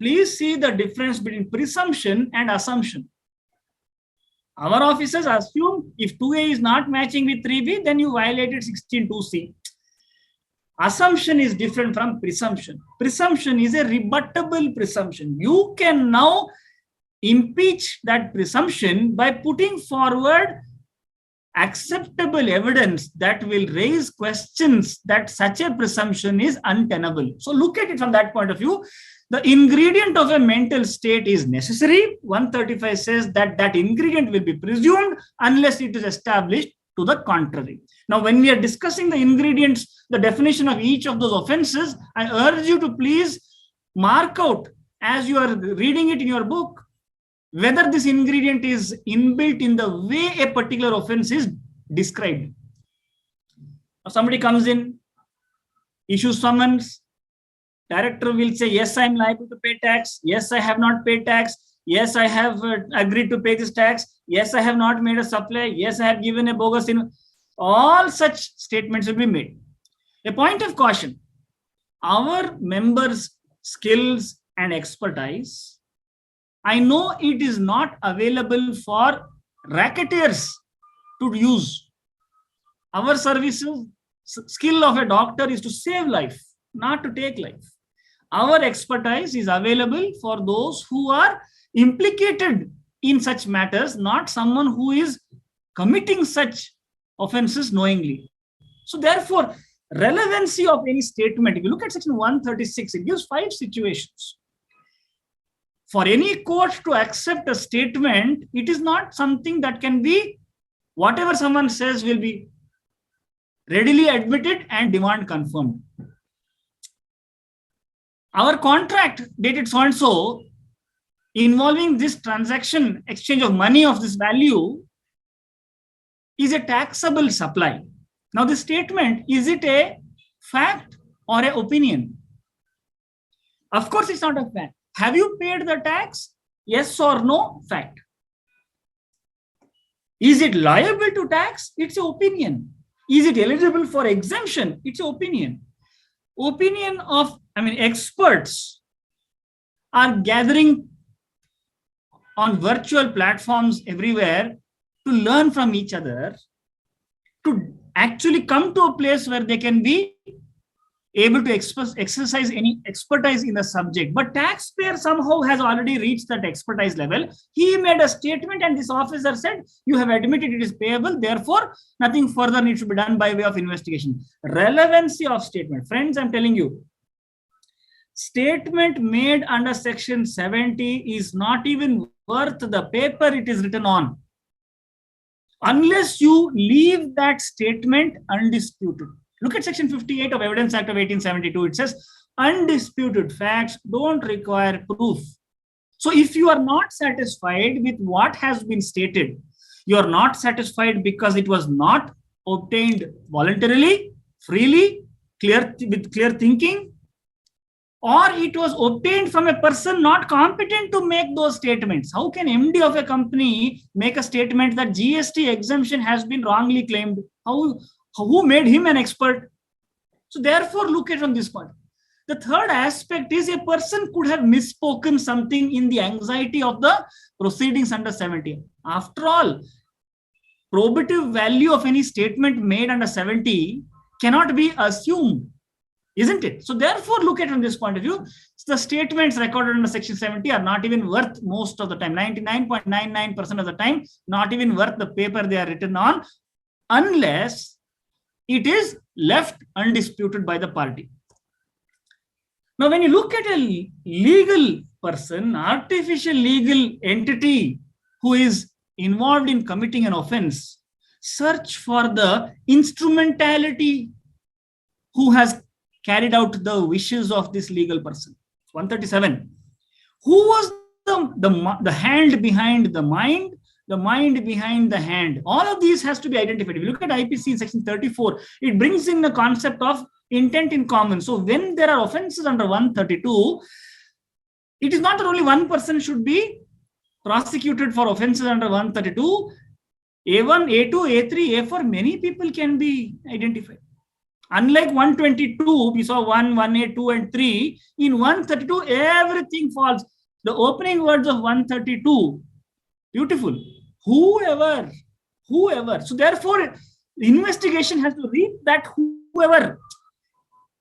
Please see the difference between presumption and assumption. Our officers assume if 2A is not matching with 3B, then you violated 16(2)(c). Assumption is different from presumption. Presumption is a rebuttable presumption. You can now impeach that presumption by putting forward acceptable evidence that will raise questions that such a presumption is untenable. So look at it from that point of view. The ingredient of a mental state is necessary. 135 says that that ingredient will be presumed unless it is established to the contrary. Now, when we are discussing the ingredients, the definition of each of those offenses, I urge you to please mark out as you are reading it in your book, whether this ingredient is inbuilt in the way a particular offense is described. Now, somebody comes in, issues summons, director will say, yes, I am liable to pay tax. Yes, I have not paid tax. Yes, I have agreed to pay this tax. Yes, I have not made a supply. Yes, I have given a bogus. All such statements will be made. A point of caution. Our members' skills and expertise, I know it is not available for racketeers to use. Our services, skill of a doctor is to save life, not to take life. Our expertise is available for those who are implicated in such matters, not someone who is committing such offenses knowingly. So therefore, relevancy of any statement, if you look at section 136, it gives 5 situations. For any court to accept a statement, it is not something that can be, whatever someone says will be readily admitted and demand confirmed. Our contract dated so and so involving this transaction, exchange of money of this value, is a taxable supply. Now, the statement, is it a fact or an opinion? Of course, it's not a fact. Have you paid the tax? Yes or no? Fact. Is it liable to tax? It's an opinion. Is it eligible for exemption? It's an opinion. Opinion of, experts are gathering on virtual platforms everywhere to learn from each other, to actually come to a place where they can be able to exercise any expertise in the subject. But taxpayer somehow has already reached that expertise level. He made a statement and this officer said, you have admitted it is payable, therefore nothing further needs to be done by way of investigation. Relevancy of statement. Friends, I'm telling you, statement made under section 70 is not even worth the paper it is written on, unless you leave that statement undisputed. Look at section 58 of Evidence Act of 1872. It says, undisputed facts don't require proof. So if you are not satisfied with what has been stated, you are not satisfied because it was not obtained voluntarily, freely, with clear thinking, or it was obtained from a person not competent to make those statements. How can MD of a company make a statement that GST exemption has been wrongly claimed? Who made him an expert? So therefore, look at it from this point. The third aspect is a person could have misspoken something in the anxiety of the proceedings under 70. After all, probative value of any statement made under 70 cannot be assumed, isn't it? So therefore, look at it from this point of view. The statements recorded under section 70 are not even worth most of the time, 99.99% of the time, not even worth the paper they are written on, unless it is left undisputed by the party. Now, when you look at a legal person, artificial legal entity who is involved in committing an offense, search for the instrumentality who has carried out the wishes of this legal person. 137. Who was the hand behind the mind behind the hand. All of these has to be identified. If you look at IPC in section 34, it brings in the concept of intent in common. So when there are offenses under 132, it is not that only one person should be prosecuted for offenses under 132. A1, A2, A3, A4, many people can be identified. Unlike 122, we saw 1, 1A, 2, and 3. In 132, everything falls. The opening words of 132, beautiful. Whoever. So therefore, investigation has to read that whoever.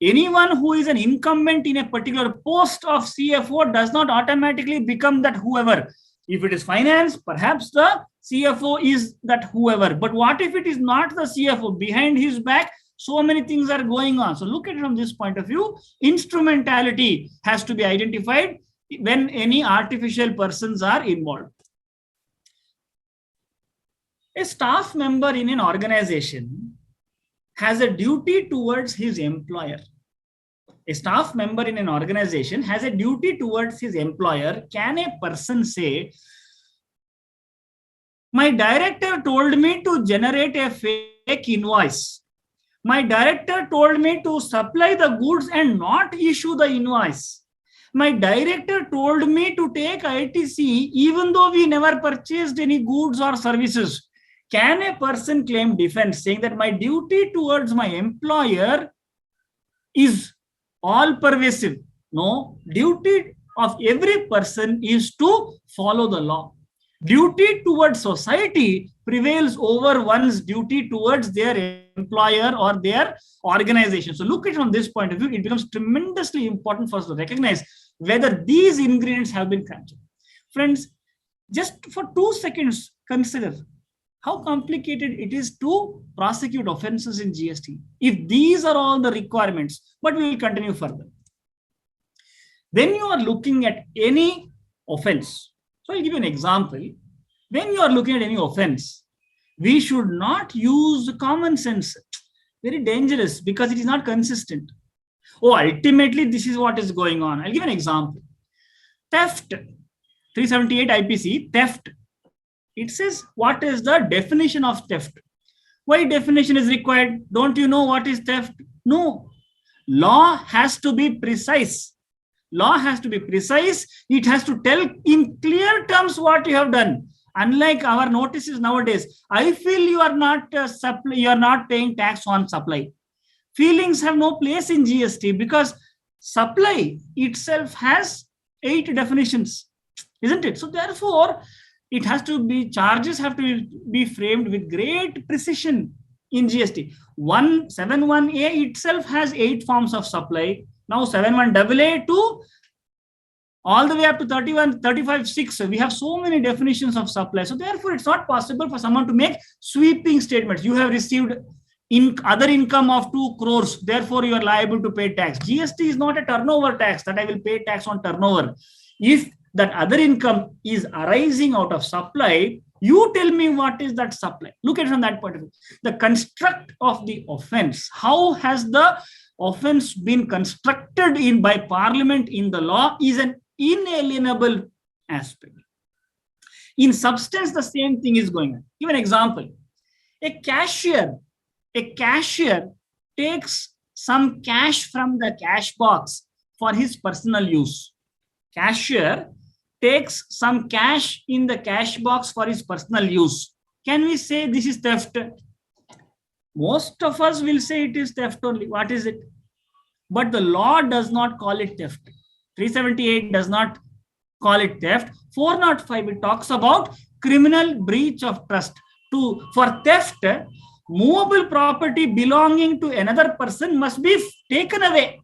Anyone who is an incumbent in a particular post of CFO does not automatically become that whoever. If it is finance, perhaps the CFO is that whoever. But what if it is not the CFO? Behind his back, so many things are going on. So look at it from this point of view. Instrumentality has to be identified when any artificial persons are involved. A staff member in an organization has a duty towards his employer. A staff member in an organization has a duty towards his employer. Can a person say, my director told me to generate a fake invoice. My director told me to supply the goods and not issue the invoice. My director told me to take ITC even though we never purchased any goods or services. Can a person claim defense saying that my duty towards my employer is all pervasive? No, duty of every person is to follow the law. Duty towards society prevails over one's duty towards their employer or their organization. So look at it from this point of view, it becomes tremendously important for us to recognize whether these ingredients have been captured. Friends, just for 2 seconds, consider how complicated it is to prosecute offenses in GST. If these are all the requirements, but we will continue further. When you are looking at any offense, so I'll give you an example. When you are looking at any offense, we should not use common sense. Very dangerous because it is not consistent. Oh, ultimately, this is what is going on. I'll give an example. Theft, 378 IPC, theft. It says, what is the definition of theft? Why definition is required? Don't you know what is theft? No. Law has to be precise. Law has to be precise. It has to tell in clear terms what you have done. Unlike our notices nowadays, I feel you are not paying tax on supply. Feelings have no place in GST because supply itself has 8 definitions, isn't it? So therefore, it has to be, charges have to be framed with great precision in GST. 171A itself has 8 forms of supply. Now 71AA to all the way up to 35(6). We have so many definitions of supply. So therefore, it's not possible for someone to make sweeping statements. You have received other income of 2 crores. Therefore, you are liable to pay tax. GST is not a turnover tax that I will pay tax on turnover. If that other income is arising out of supply, you tell me what is that supply. Look at it from that point of view. The construct of the offense. How has the offense been constructed by Parliament in the law is an inalienable aspect. In substance, the same thing is going on. Give an example. A cashier takes some cash from the cash box for his personal use. Cashier takes some cash in the cash box for his personal use. Can we say this is theft? Most of us will say it is theft only. What is it? But the law does not call it theft. 378 does not call it theft. 405, it talks about criminal breach of trust. For theft, movable property belonging to another person must be taken away.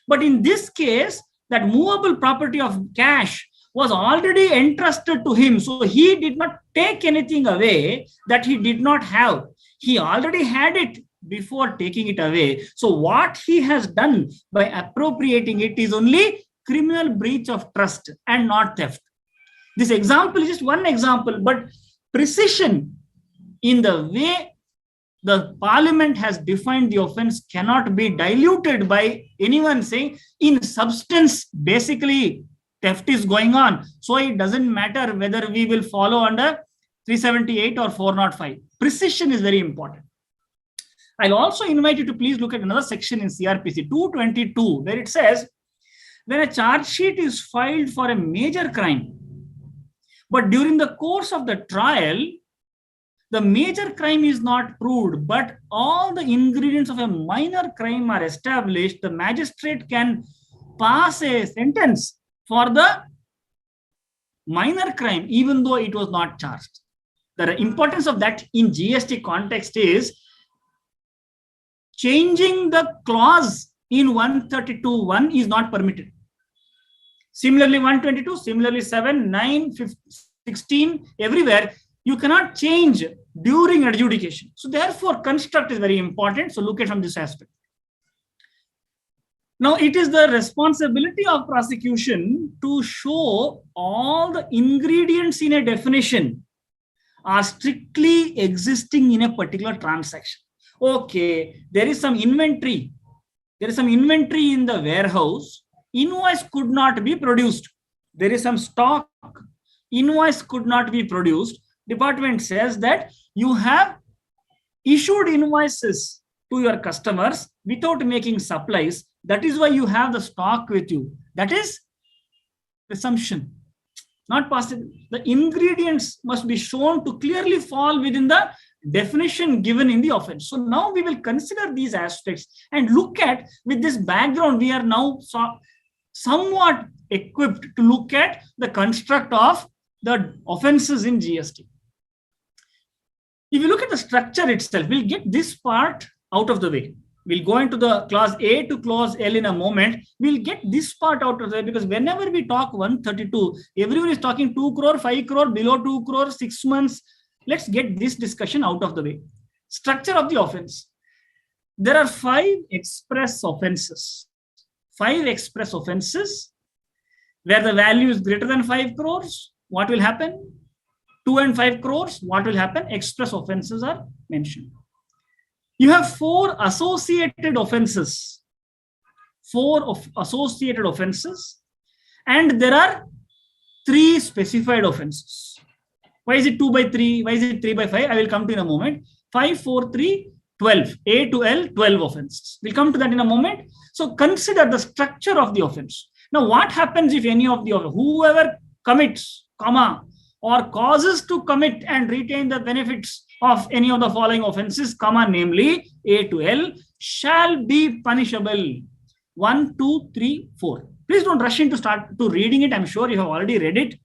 But in this case, that movable property of cash was already entrusted to him. So he did not take anything away that he did not have. He already had it before taking it away. So what he has done by appropriating it is only criminal breach of trust and not theft. This example is just one example, but precision in the way the Parliament has defined the offense cannot be diluted by anyone saying in substance, basically theft is going on. So it doesn't matter whether we will follow under 378 or 405. Precision is very important. I'll also invite you to please look at another section in CRPC 222, where it says, when a charge sheet is filed for a major crime, but during the course of the trial, the major crime is not proved, but all the ingredients of a minor crime are established, the magistrate can pass a sentence for the minor crime, even though it was not charged. The importance of that in GST context is changing the clause in 132(1) is not permitted. Similarly, 122, similarly 7, 9, 15, 16, everywhere, you cannot change during adjudication. So therefore, construct is very important. So look at from this aspect. Now, it is the responsibility of prosecution to show all the ingredients in a definition are strictly existing in a particular transaction. Okay, there is some inventory. There is some inventory in the warehouse. Invoice could not be produced. There is some stock. Invoice could not be produced. Department says that you have issued invoices to your customers without making supplies. That is why you have the stock with you. That is presumption. Not possible. The ingredients must be shown to clearly fall within the definition given in the offense. So now we will consider these aspects and look at, with this background, we are now somewhat equipped to look at the construct of the offenses in GST. If you look at the structure itself, we'll get this part out of the way. We'll go into the clause A to clause L in a moment. We'll get this part out of the way, because whenever we talk 132, everyone is talking 2 crore, 5 crore, below 2 crore, 6 months. Let's get this discussion out of the way. Structure of the offense. There are 5 express offenses. 5 express offenses where the value is greater than 5 crores. What will happen? 2 and 5 crores. What will happen? Express offenses are mentioned. You have 4 associated offenses. 4 associated offenses. And there are 3 specified offenses. Why is it 2 by 3? Why is it 3 by 5? I will come to in a moment. 5, 4, 3, 12. A to L, 12 offenses. We'll come to that in a moment. So consider the structure of the offense. Now, what happens if any of the whoever commits, or causes to commit and retain the benefits of any of the following offenses, namely A to L, shall be punishable. 1, 2, 3, 4. Please don't rush into start to reading it. I'm sure you have already read it.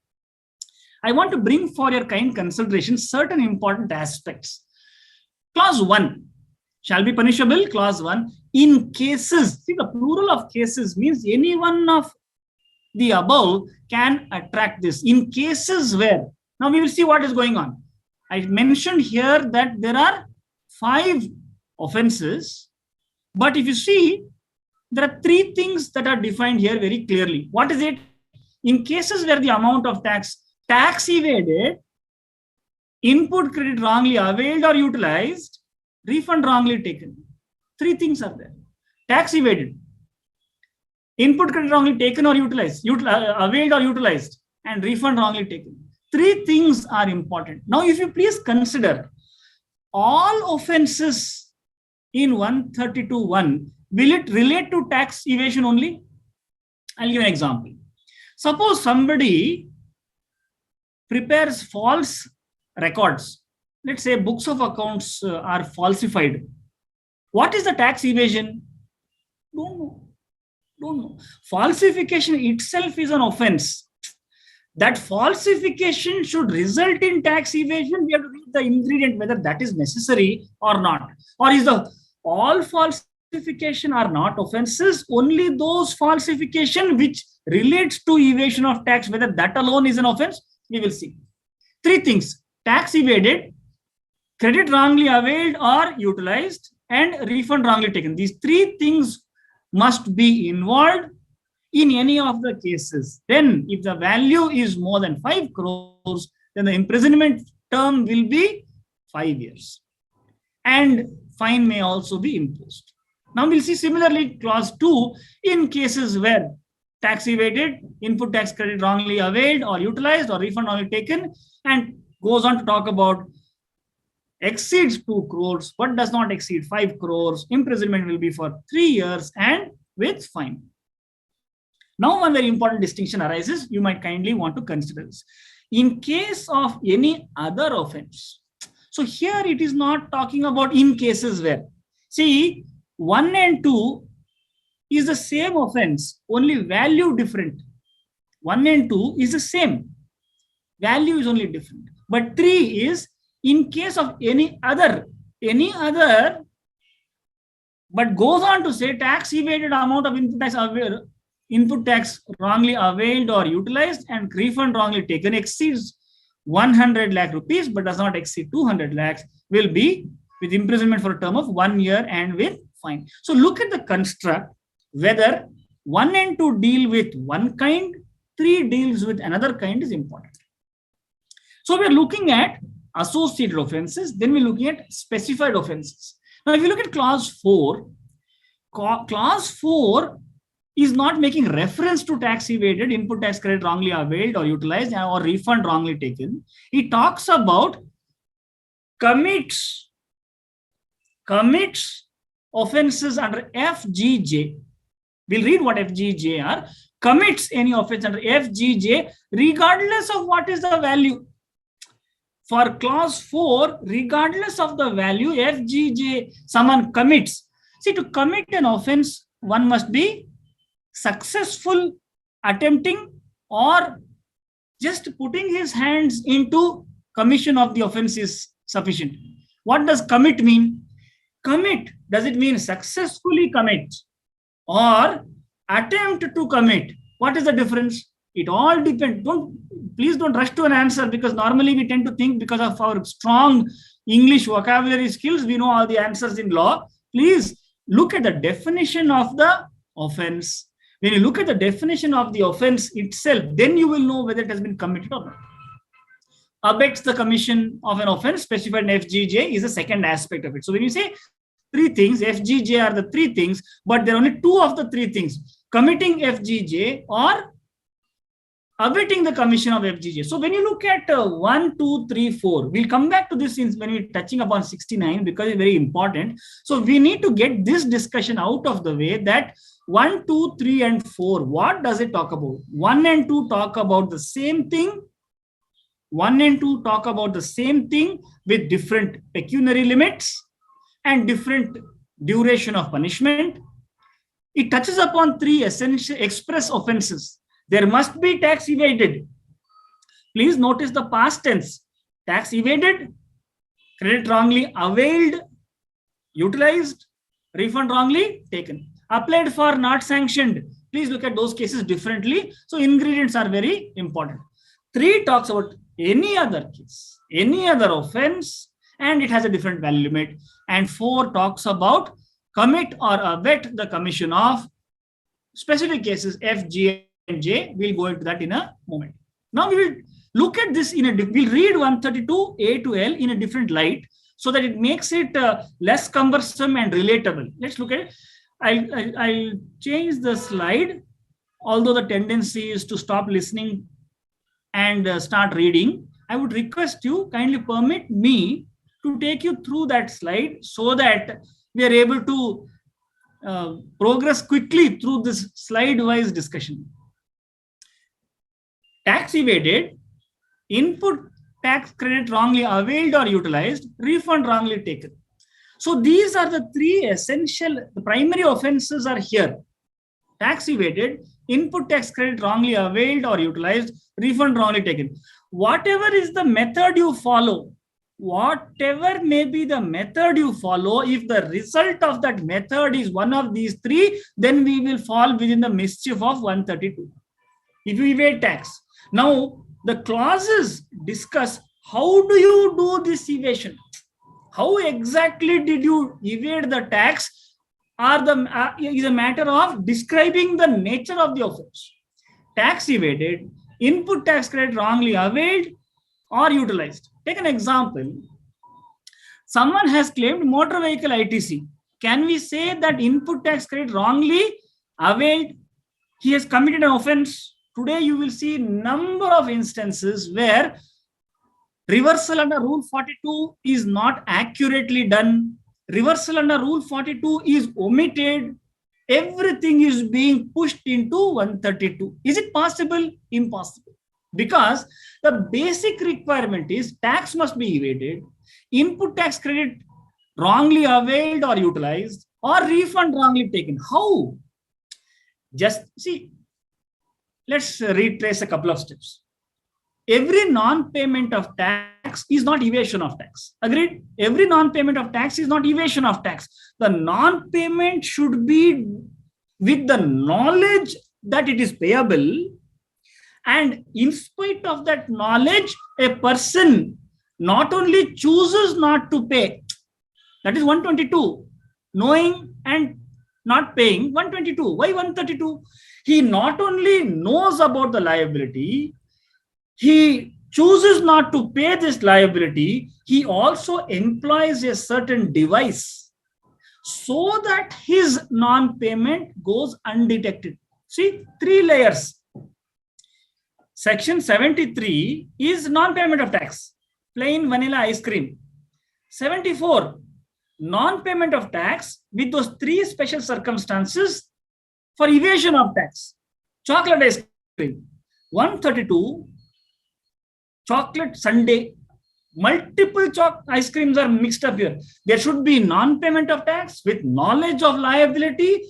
I want to bring for your kind consideration certain important aspects. Clause 1 shall be punishable. Clause 1, in cases, see, the plural of cases means any one of the above can attract this. In cases where, now we will see what is going on. I mentioned here that there are 5 offenses, but if you see, there are 3 things that are defined here very clearly. What is it? In cases where the amount of tax evaded, input credit wrongly availed or utilized, refund wrongly taken. 3 things are there. Tax evaded, input credit wrongly taken or utilized, availed or utilized, and refund wrongly taken. 3 things are important. Now, if you please consider all offenses in 132(1), will it relate to tax evasion only? I'll give an example. Suppose somebody prepares false records. Let's say books of accounts are falsified. What is the tax evasion? Don't know. Falsification itself is an offense. That falsification should result in tax evasion. We have to read the ingredient whether that is necessary or not. Or is the all falsification are not offenses, only those falsification which relates to evasion of tax, whether that alone is an offense, we will see. 3 things: tax evaded, credit wrongly availed or utilized, and refund wrongly taken. These 3 things must be involved in any of the cases. Then if the value is more than 5 crores, then the imprisonment term will be 5 years. And fine may also be imposed. Now we'll see similarly clause 2, in cases where tax evaded, input tax credit wrongly availed or utilized, or refund wrongly taken, and goes on to talk about exceeds 2 crores, but does not exceed 5 crores, imprisonment will be for 3 years and with fine. Now, one very important distinction arises, you might kindly want to consider this. In case of any other offense, so here it is not talking about in cases where, see, 1 and 2 is the same offense, only value different. 1 and 2 is the same, value is only different. But 3 is in case of any other, but goes on to say tax evaded amount of input tax wrongly availed or utilized and refund wrongly taken exceeds 100 lakh rupees but does not exceed 200 lakhs will be with imprisonment for a term of 1 year and with fine. So look at the construct, whether 1 and 2 deal with one kind, 3 deals with another kind is important. So we're looking at associated offenses, then we're looking at specified offenses. Now, if you look at clause 4, clause 4 is not making reference to tax evaded, input tax credit wrongly availed or utilized, or refund wrongly taken. It talks about commits offenses under FGJ. We'll read what FGJ are. Commits any offense under FGJ regardless of what is the value. For clause 4, regardless of the value, FGJ, someone commits. See, to commit an offense, one must be successful attempting or just putting his hands into commission of the offense is sufficient. What does commit mean? Commit, does it mean successfully commit or attempt to commit? What is the difference? It all depends. Please don't rush to an answer, because normally we tend to think because of our strong English vocabulary skills, we know all the answers in law. Please look at the definition of the offense. When you look at the definition of the offense itself, then you will know whether it has been committed or not. Abets the commission of an offense specified in FGJ is the second aspect of it. So when you say 3 things, FGJ are the 3 things, but there are only 2 of the 3 things: committing FGJ or abetting the commission of FGJ. So when you look at 1, 2, 3, 4, we'll come back to this when we're touching upon 69 because it's very important. So we need to get this discussion out of the way, that 1, 2, 3, and 4, what does it talk about? 1 and 2 talk about the same thing. 1 and 2 talk about the same thing with different pecuniary limits and different duration of punishment. It touches upon 3 essential express offenses. There must be tax evaded. Please notice the past tense. Tax evaded, credit wrongly availed, utilized, refund wrongly taken. Applied for, not sanctioned. Please look at those cases differently. So ingredients are very important. 3 talks about any other case, any other offense, and it has a different value limit. And 4 talks about commit or abet the commission of specific cases, F, G, and J. We'll go into that in a moment. Now we will look at this we'll read 132 A to L in a different light so that it makes it less cumbersome and relatable. Let's look at it. I'll change the slide, although the tendency is to stop listening and start reading. I would request you kindly permit me to take you through that slide so that we are able to progress quickly through this slide-wise discussion. Tax evaded, input tax credit wrongly availed or utilized, refund wrongly taken. So these are the 3 essential, the primary offenses are here. Tax evaded, input tax credit wrongly availed or utilized, refund wrongly taken. Whatever is the method you follow, whatever may be the method you follow, if the result of that method is one of these 3, then we will fall within the mischief of 132. If you evade tax. Now, the clauses discuss how do you do this evasion? How exactly did you evade the tax? Is a matter of describing the nature of the offense. Tax evaded, input tax credit wrongly availed or utilized. Take an example. Someone has claimed motor vehicle ITC. Can we say that input tax credit wrongly availed he has committed an offense. Today you will see number of instances where reversal under Rule 42 is not accurately done. Reversal under Rule 42 is omitted. Everything is being pushed into 132. Is it possible? Impossible. Because the basic requirement is tax must be evaded, input tax credit wrongly availed or utilized, or refund wrongly taken. How? Just see, let's retrace a couple of steps. Every non-payment of tax is not evasion of tax. Agreed? Every non-payment of tax is not evasion of tax. The non-payment should be with the knowledge that it is payable, and in spite of that knowledge, a person not only chooses not to pay, that is 122, knowing and not paying 122. Why 132? He not only knows about the liability, he chooses not to pay this liability, he also employs a certain device so that his non-payment goes undetected. See, 3 layers. Section 73 is non-payment of tax, plain vanilla ice cream. 74, non-payment of tax with those 3 special circumstances for evasion of tax, chocolate ice cream. 132, chocolate sundae. Multiple ice creams are mixed up here. There should be non-payment of tax with knowledge of liability,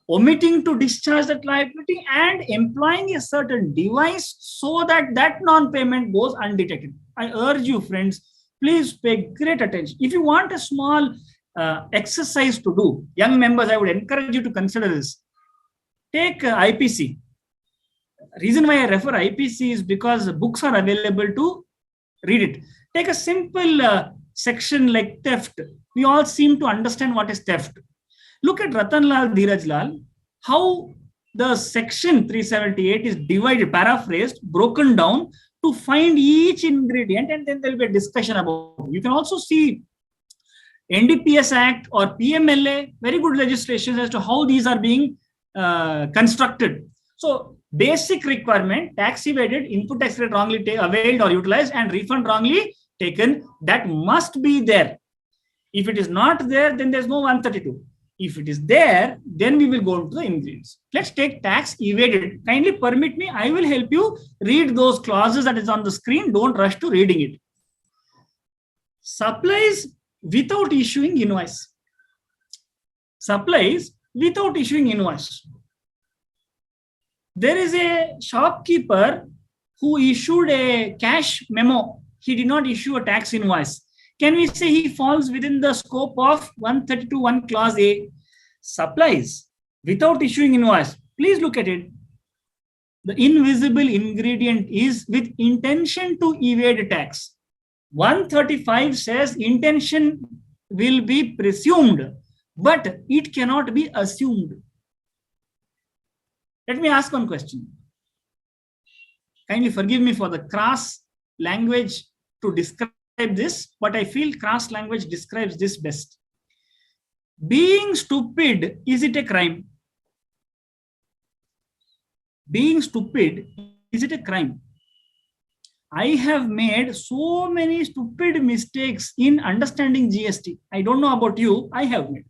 omitting to discharge that liability, and employing a certain device so that that non-payment goes undetected. I urge you, friends, please pay great attention. If you want a small exercise to do, young members, I would encourage you to consider this. Take IPC. Reason why I refer IPC is because books are available to read it. Take a simple section like theft. We all seem to understand what is theft. Look at Ratan Lal, Dheeraj Lal, how the section 378 is divided, paraphrased, broken down to find each ingredient, and then there will be a discussion about it. You can also see NDPS Act or PMLA, very good legislation as to how these are being constructed. So, basic requirement, tax evaded, input tax credit wrongly availed or utilized, and refund wrongly taken, that must be there. If it is not there, then there's no 132. If it is there, then we will go into the ingredients. Let's take tax evaded. Kindly permit me, I will help you read those clauses that is on the screen. Don't rush to reading it. Supplies without issuing invoice. Supplies without issuing invoice. There is a shopkeeper who issued a cash memo. He did not issue a tax invoice. Can we say he falls within the scope of 132(1) clause A? Supplies without issuing invoice. Please look at it. The invisible ingredient is with intention to evade tax. 135 says intention will be presumed, but it cannot be assumed. Let me ask one question. Kindly forgive me for the crass language to describe this, but I feel crass language describes this best. Being stupid, is it a crime? Being stupid, is it a crime? I have made so many stupid mistakes in understanding GST. I don't know about you, I have made.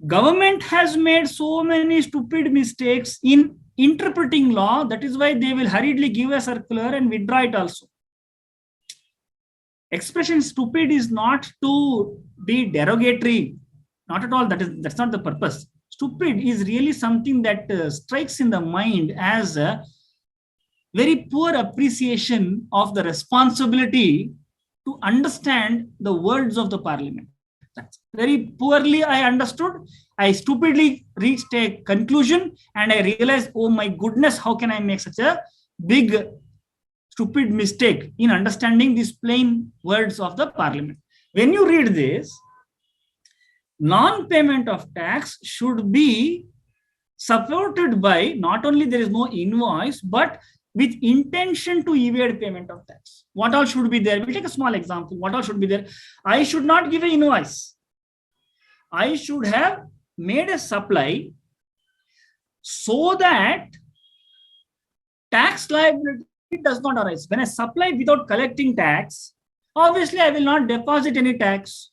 Government has made so many stupid mistakes in interpreting law. That is why they will hurriedly give a circular and withdraw it also. Expression stupid is not to be derogatory. Not at all. That's not the purpose. Stupid is really something that strikes in the mind as a very poor appreciation of the responsibility to understand the words of the parliament. That's very poorly I understood. I stupidly reached a conclusion and I realized, oh my goodness, how can I make such a big stupid mistake in understanding these plain words of the parliament. When you read this, non-payment of tax should be supported by not only there is no invoice, but with intention to evade payment of tax. What all should be there? We'll take a small example. What all should be there? I should not give an invoice. I should have made a supply so that tax liability does not arise. When I supply without collecting tax, obviously I will not deposit any tax.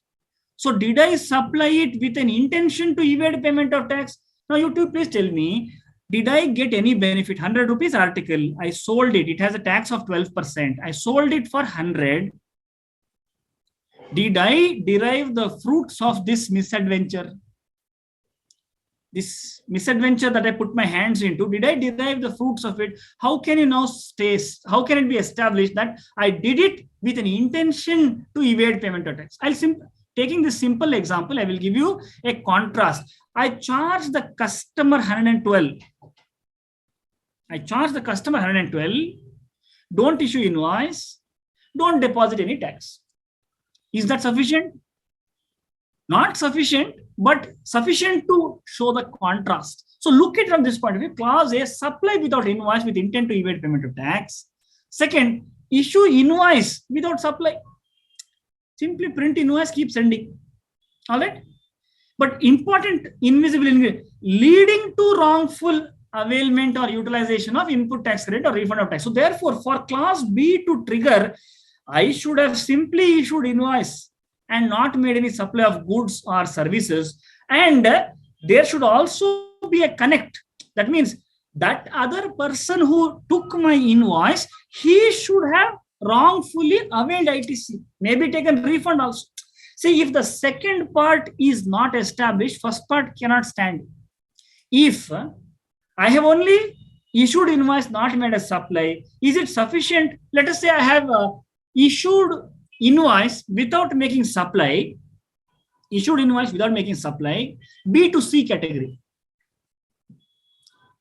So did I supply it with an intention to evade payment of tax? Now you two please tell me, did I get any benefit? 100 rupees article, I sold it. It has a tax of 12%. I sold it for 100. Did I derive the fruits of this misadventure? This misadventure that I put my hands into, did I derive the fruits of it? How can you now how can it be established that I did it with an intention to evade payment of tax? Taking this simple example, I will give you a contrast. I charge the customer 112. I charge the customer 112. Don't issue invoice. Don't deposit any tax. Is that sufficient? Not sufficient, but sufficient to show the contrast. So look at it from this point of view. Clause A, supply without invoice with intent to evade payment of tax. Second, issue invoice without supply. Simply print invoice, keep sending. All right. But important invisible ingredient, leading to wrongful availment or utilization of input tax credit or refund of tax. So therefore, for clause B to trigger, I should have simply issued invoice and not made any supply of goods or services. And there should also be a connect. That means that other person who took my invoice, he should have wrongfully availed ITC, maybe taken refund also. See, if the second part is not established, first part cannot stand. If I have only issued invoice, not made a supply, is it sufficient? Let us say I have issued invoice without making supply, B to C category.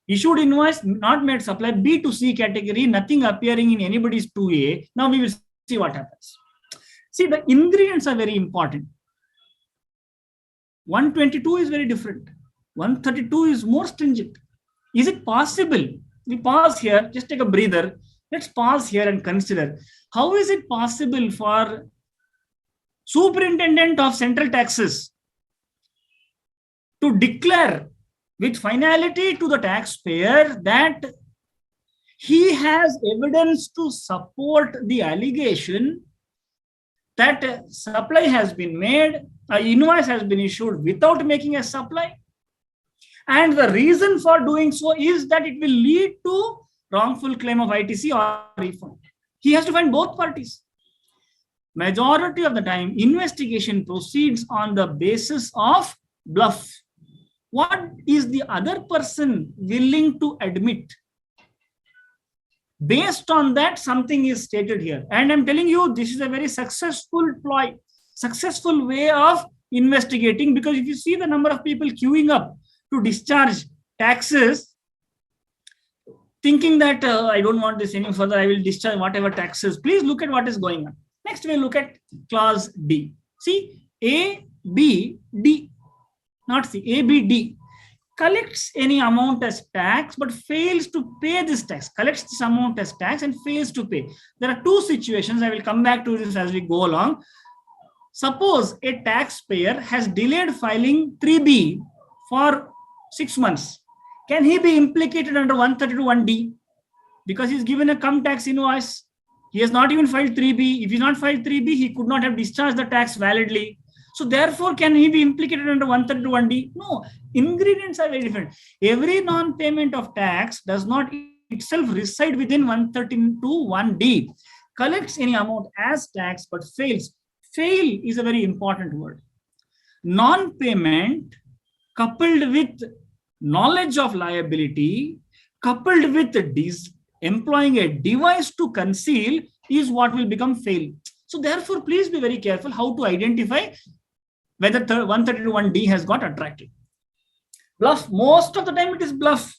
Issued invoice, not made supply, B to C category, nothing appearing in anybody's 2A. Now we will see what happens. See, the ingredients are very important. 122 is very different. 132 is more stringent. Is it possible? We pause here, just take a breather. Let's pause here and consider. How is it possible for Superintendent of Central Taxes to declare with finality to the taxpayer that he has evidence to support the allegation that supply has been made, an invoice has been issued without making a supply, and the reason for doing so is that it will lead to wrongful claim of ITC or refund? He has to find both parties. Majority of the time, investigation proceeds on the basis of bluff. What is the other person willing to admit? Based on that, something is stated here. And I'm telling you, this is a very successful ploy, successful way of investigating, because if you see the number of people queuing up to discharge taxes, thinking that I don't want this any further, I will discharge whatever taxes. Please look at what is going on. Next, we'll look at clause D. See, A, B, D, not C, A, B, D. Collects any amount as tax but fails to pay this tax. Collects this amount as tax and fails to pay. There are two situations. I will come back to this as we go along. Suppose a taxpayer has delayed filing 3B for 6 months. Can he be implicated under 132(1)D? Because he's given a cum tax invoice. He has not even filed 3B. If he's not filed 3B, he could not have discharged the tax validly. So therefore, can he be implicated under 132(1)D? No, ingredients are very different. Every non-payment of tax does not itself reside within 132(1)D. Collects any amount as tax but fails. Fail is a very important word. Non-payment coupled with knowledge of liability, coupled with employing a device to conceal is what will become fail. So therefore, please be very careful how to identify whether 132(1)D has got attracted. Bluff, most of the time it is bluff.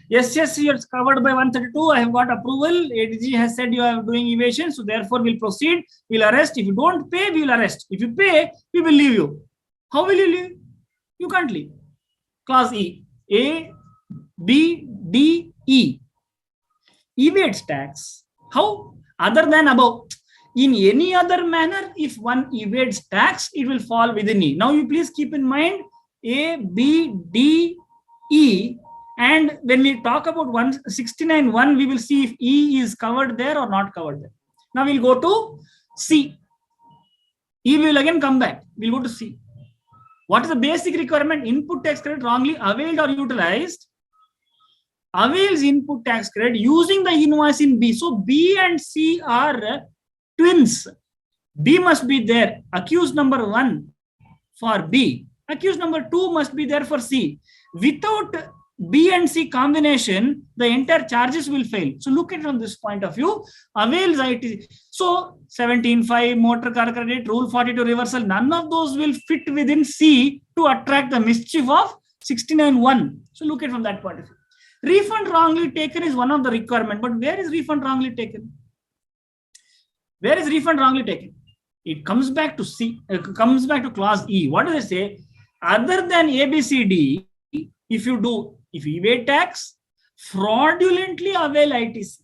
Yes, you're covered by 132. I have got approval. ADG has said you are doing evasion. So therefore, we'll proceed. We'll arrest. If you don't pay, we will arrest. If you pay, we will leave you. How will you leave? You can't leave. Clause E. A, B, D, E. Evades tax. How? Other than above. In any other manner, if one evades tax, it will fall within E. Now, you please keep in mind A, B, D, E, And when we talk about 169.1, we will see if E is covered there or not covered there. Now we'll go to C. E will again come back. We'll go to C. What is the basic requirement? Input tax credit wrongly availed or utilized. Avails input tax credit using the invoice in B. So B and C are twins. B must be there. Accused number 1 for B. Accused number 2 must be there for C. Without B and C combination, the entire charges will fail. So look at it from this point of view. Avails IT. So 17.5 motor car credit, rule 42 reversal, none of those will fit within C to attract the mischief of 69.1. So look at it from that point of view. Refund wrongly taken is one of the requirement, but where is refund wrongly taken? Where is refund wrongly taken? It comes back to C, comes back to clause E. What does it say? Other than ABCD, if you evade tax, fraudulently avail ITC.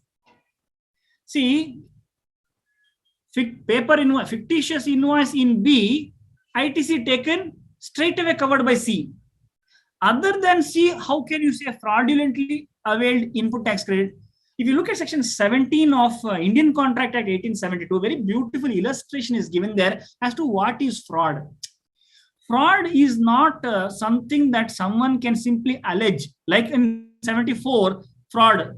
See, fictitious invoice in B, ITC taken, straight away covered by C. Other than C, how can you say fraudulently availed input tax credit? If you look at section 17 of Indian Contract Act 1872, very beautiful illustration is given there as to what is fraud. Fraud is not something that someone can simply allege. Like in 74, fraud.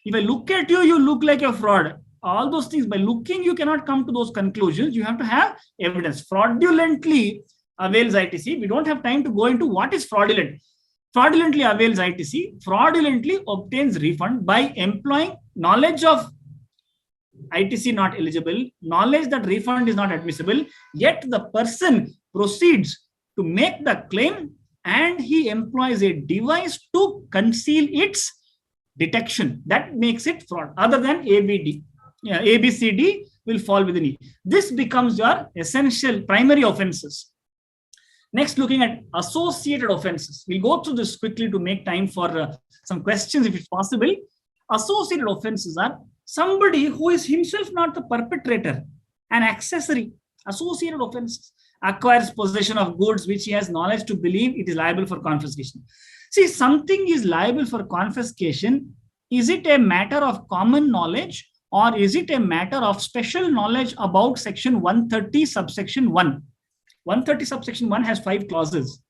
If I look at you, you look like a fraud. All those things, by looking, you cannot come to those conclusions. You have to have evidence. Fraudulently avails ITC. We don't have time to go into what is fraudulent. Fraudulently avails ITC. Fraudulently obtains refund by employing knowledge of ITC not eligible, knowledge that refund is not admissible, yet the person proceeds to make the claim and he employs a device to conceal its detection. That makes it fraud. Other than ABCD will fall within E. This becomes your essential primary offenses. Next, looking at associated offenses. We'll go through this quickly to make time for some questions if it's possible. Associated offenses are somebody who is himself not the perpetrator, an accessory. Associated offenses. Acquires possession of goods which he has knowledge to believe it is liable for confiscation. See, something is liable for confiscation. Is it a matter of common knowledge or is it a matter of special knowledge about section 130 subsection 1? 130 subsection 1 has 5 clauses.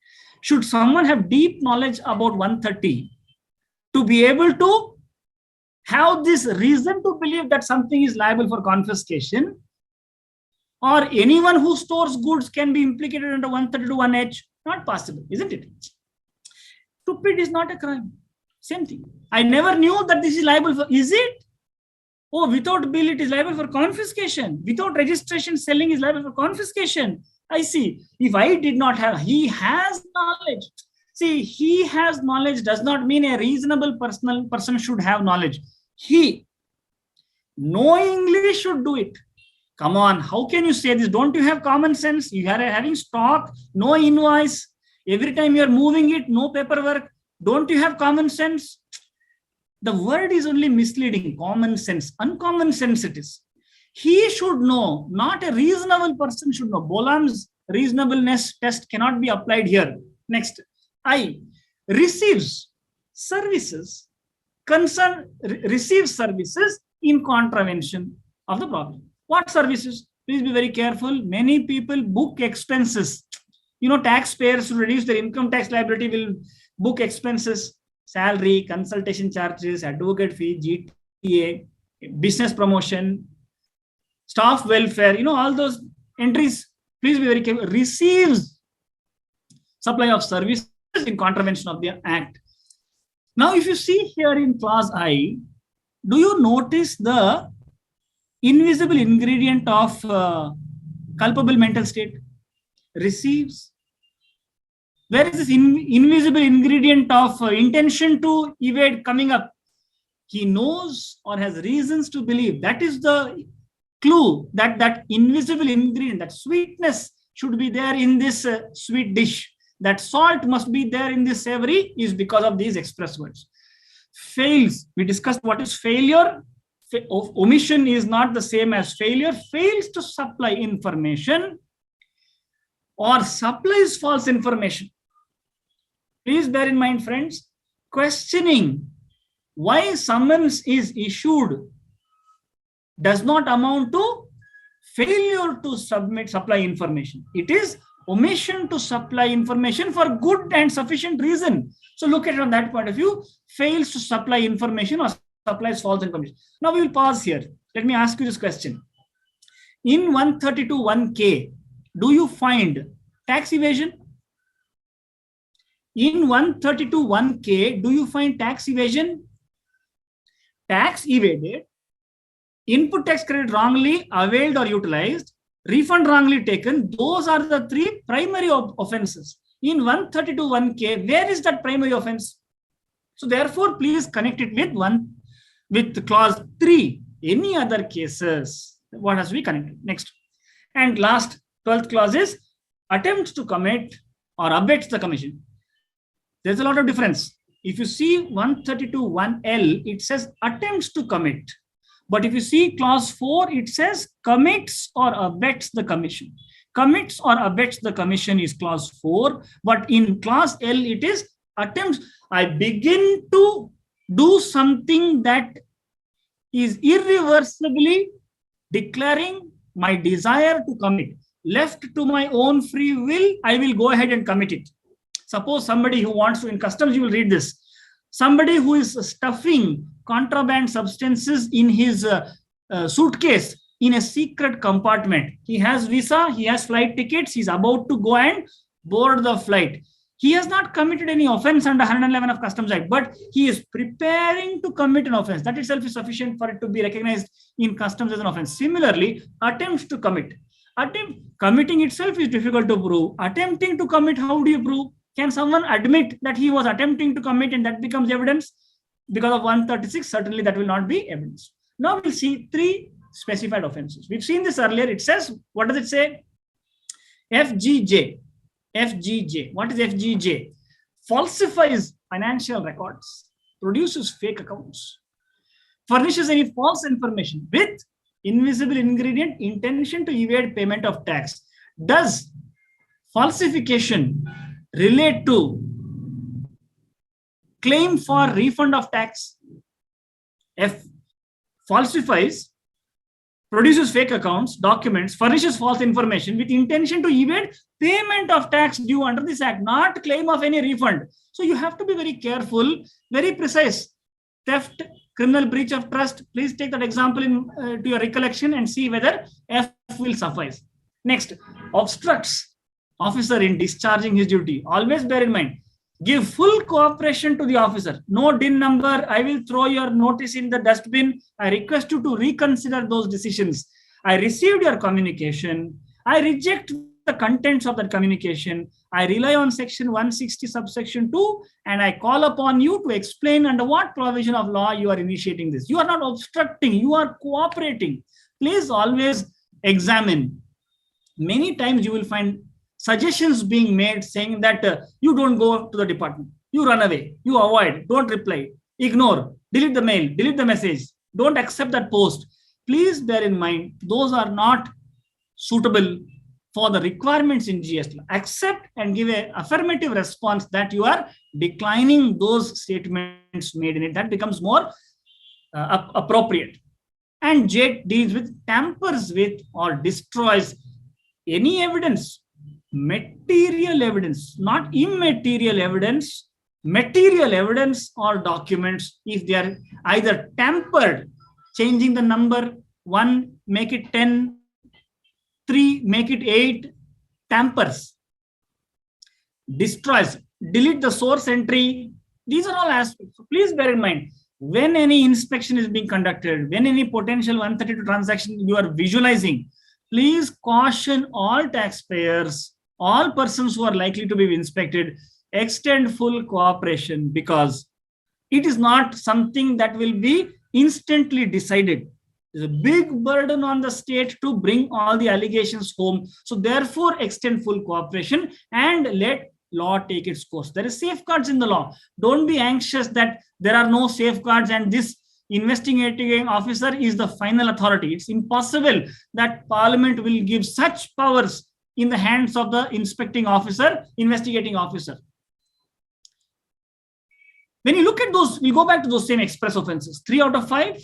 Should someone have deep knowledge about 130 to be able to have this reason to believe that something is liable for confiscation? Or anyone who stores goods can be implicated under 132(1)(h? Not possible, isn't it? Stupid is not a crime. Same thing. I never knew that this is liable for, is it? Oh, without bill it is liable for confiscation. Without registration selling is liable for confiscation. I see. If I did not have, he has knowledge. See, he has knowledge does not mean a reasonable person should have knowledge. He knowingly should do it. Come on, how can you say this? Don't you have common sense? You are having stock, no invoice. Every time you are moving it, no paperwork. Don't you have common sense? The word is only misleading. Common sense. Uncommon sense it is. He should know, not a reasonable person should know. Bolam's reasonableness test cannot be applied here. Next, I receives services, receives services in contravention of the problem. What services? Please be very careful. Many people book expenses. You know, taxpayers to reduce their income tax liability will book expenses, salary, consultation charges, advocate fee, GTA, business promotion, staff welfare, you know, all those entries. Please be very careful. Receives supply of services in contravention of the act. Now, if you see here in clause I, do you notice the invisible ingredient of culpable mental state? Receives. Where is this invisible ingredient of intention to evade coming up? He knows or has reasons to believe. That is the clue that that invisible ingredient, that sweetness should be there in this sweet dish. That salt must be there in this savory is because of these express words. Fails. We discussed what is failure. Omission is not the same as failure. Fails to supply information or supplies false information. Please bear in mind, friends, questioning why summons is issued does not amount to failure to supply information. It is omission to supply information for good and sufficient reason. So look at it from that point of view, fails to supply information or supplies false information. Now we will pause here. Let me ask you this question. In 132(1)(k), do you find tax evasion? In 132(1)(k), do you find tax evasion? Tax evaded, input tax credit wrongly availed or utilized, refund wrongly taken. Those are the three primary offenses. In 132(1)(k), where is that primary offense? So therefore, please connect it with clause 3. Any other cases, what has to be connected? Next. And last, 12th clause is attempts to commit or abets the commission. There's a lot of difference. If you see 132(1)(l), it says attempts to commit. But if you see clause 4, it says commits or abets the commission. Commits or abets the commission is clause 4. But in clause L, it is attempts. I begin to do something that is irreversibly declaring my desire to commit. Left to my own free will, I will go ahead and commit it. Suppose somebody who wants to, in customs, you will read this. Somebody who is stuffing contraband substances in his suitcase in a secret compartment. He has visa, he has flight tickets, he's about to go and board the flight. He has not committed any offense under 111 of Customs Act, but he is preparing to commit an offense. That itself is sufficient for it to be recognized in customs as an offense. Similarly, attempts to commit. Committing itself is difficult to prove. Attempting to commit, how do you prove? Can someone admit that he was attempting to commit and that becomes evidence? Because of 136, certainly that will not be evidence. Now we'll see 3 specified offenses. We've seen this earlier. It says, what does it say? FGJ. FGJ. What is FGJ? Falsifies financial records, produces fake accounts, furnishes any false information with invisible ingredient, intention to evade payment of tax. Does falsification relate to claim for refund of tax? F. Falsifies, produces fake accounts, documents, furnishes false information with intention to evade payment of tax due under this act, not claim of any refund. So you have to be very careful, very precise. Theft, criminal breach of trust, please take that example to your recollection and see whether F will suffice. Next, obstructs officer in discharging his duty. Always bear in mind, give full cooperation to the officer. No DIN number, I will throw your notice in the dustbin. I request you to reconsider those decisions. I received your communication. I reject the contents of that communication. I rely on section 160 subsection 2 and I call upon you to explain under what provision of law you are initiating this. You are not obstructing, you are cooperating. Please always examine. Many times you will find suggestions being made saying that you don't go to the department, you run away, you avoid, don't reply, ignore, delete the mail, delete the message, don't accept that post. Please bear in mind, those are not suitable for the requirements in GST. Accept and give an affirmative response that you are declining those statements made in it. That becomes more appropriate. And J deals with, tampers with or destroys any evidence, material evidence, not immaterial evidence, material evidence or documents, if they are either tampered, changing the number 1, make it 10, 3, make it 8, tampers, destroys, delete the source entry. These are all aspects. So please bear in mind, when any inspection is being conducted, when any potential 132 transaction you are visualizing, please caution all taxpayers, all persons who are likely to be inspected, extend full cooperation, because it is not something that will be instantly decided. There's a big burden on the state to bring all the allegations home. So therefore, extend full cooperation and let law take its course. There is safeguards in the law. Don't be anxious that there are no safeguards and this investigating officer is the final authority. It's impossible that Parliament will give such powers in the hands of the inspecting officer, investigating officer. When you look at those, we'll go back to those same express offenses. 3 out of 5.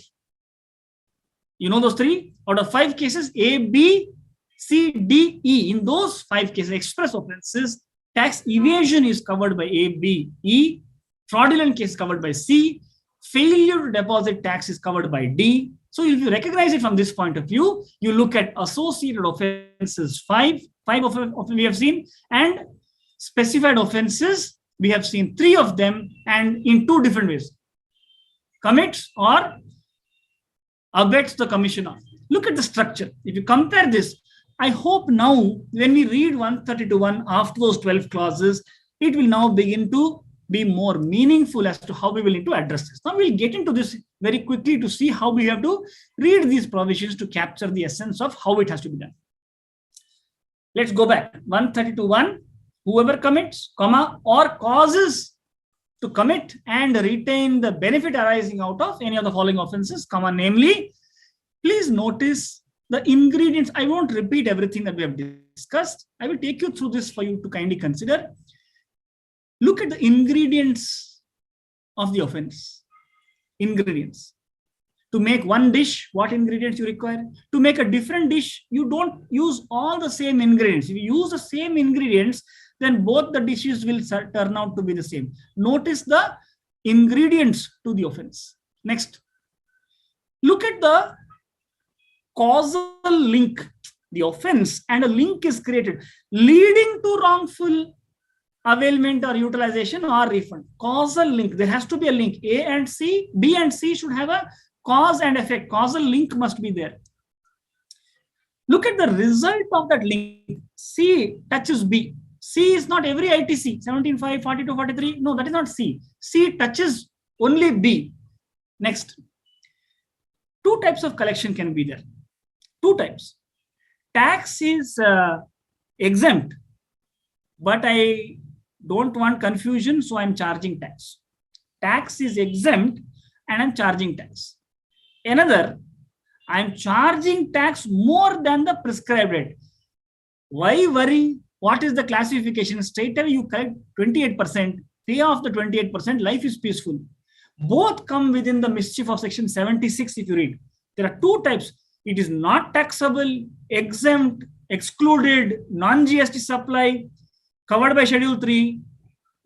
You know those 3 out of 5 cases, A, B, C, D, E. In those 5 cases, express offenses, tax evasion is covered by A, B, E. Fraudulent case is covered by C. Failure to deposit tax is covered by D. So if you recognize it from this point of view, you look at associated offenses 5 of we have seen, and specified offenses, we have seen 3 of them, and in 2 different ways. Commits or abets the commission of. Look at the structure. If you compare this, I hope now when we read 132.1 after those 12 clauses, it will now begin to be more meaningful as to how we will need to address this. Now we'll get into this very quickly to see how we have to read these provisions to capture the essence of how it has to be done. Let's go back. 132.1, whoever commits, comma, or causes to commit and retain the benefit arising out of any of the following offenses, comma, namely, please notice the ingredients. I won't repeat everything that we have discussed. I will take you through this for you to kindly consider. Look at the ingredients of the offense. Ingredients. To make one dish, what ingredients you require? To make a different dish, you don't use all the same ingredients. If you use the same ingredients, then both the dishes will turn out to be the same. Notice the ingredients to the offense. Next, look at the causal link. The offense and a link is created leading to wrongful availment or utilization or refund. Causal link. There has to be a link. A and C, B and C should have a cause and effect. Causal link must be there. Look at the result of that link. C touches B. C is not every ITC. 17.5, 42, 43. No, that is not C. C touches only B. Next. 2 types of collection can be there. 2 types. Tax is exempt, but I don't want confusion, so I'm charging tax. Tax is exempt and I'm charging tax. Another, I'm charging tax more than the prescribed rate. Why worry? What is the classification? Straight away you collect 28%, pay off the 28%, life is peaceful. Both come within the mischief of section 76 if you read. There are 2 types. It is not taxable, exempt, excluded, non-GST supply, covered by Schedule 3.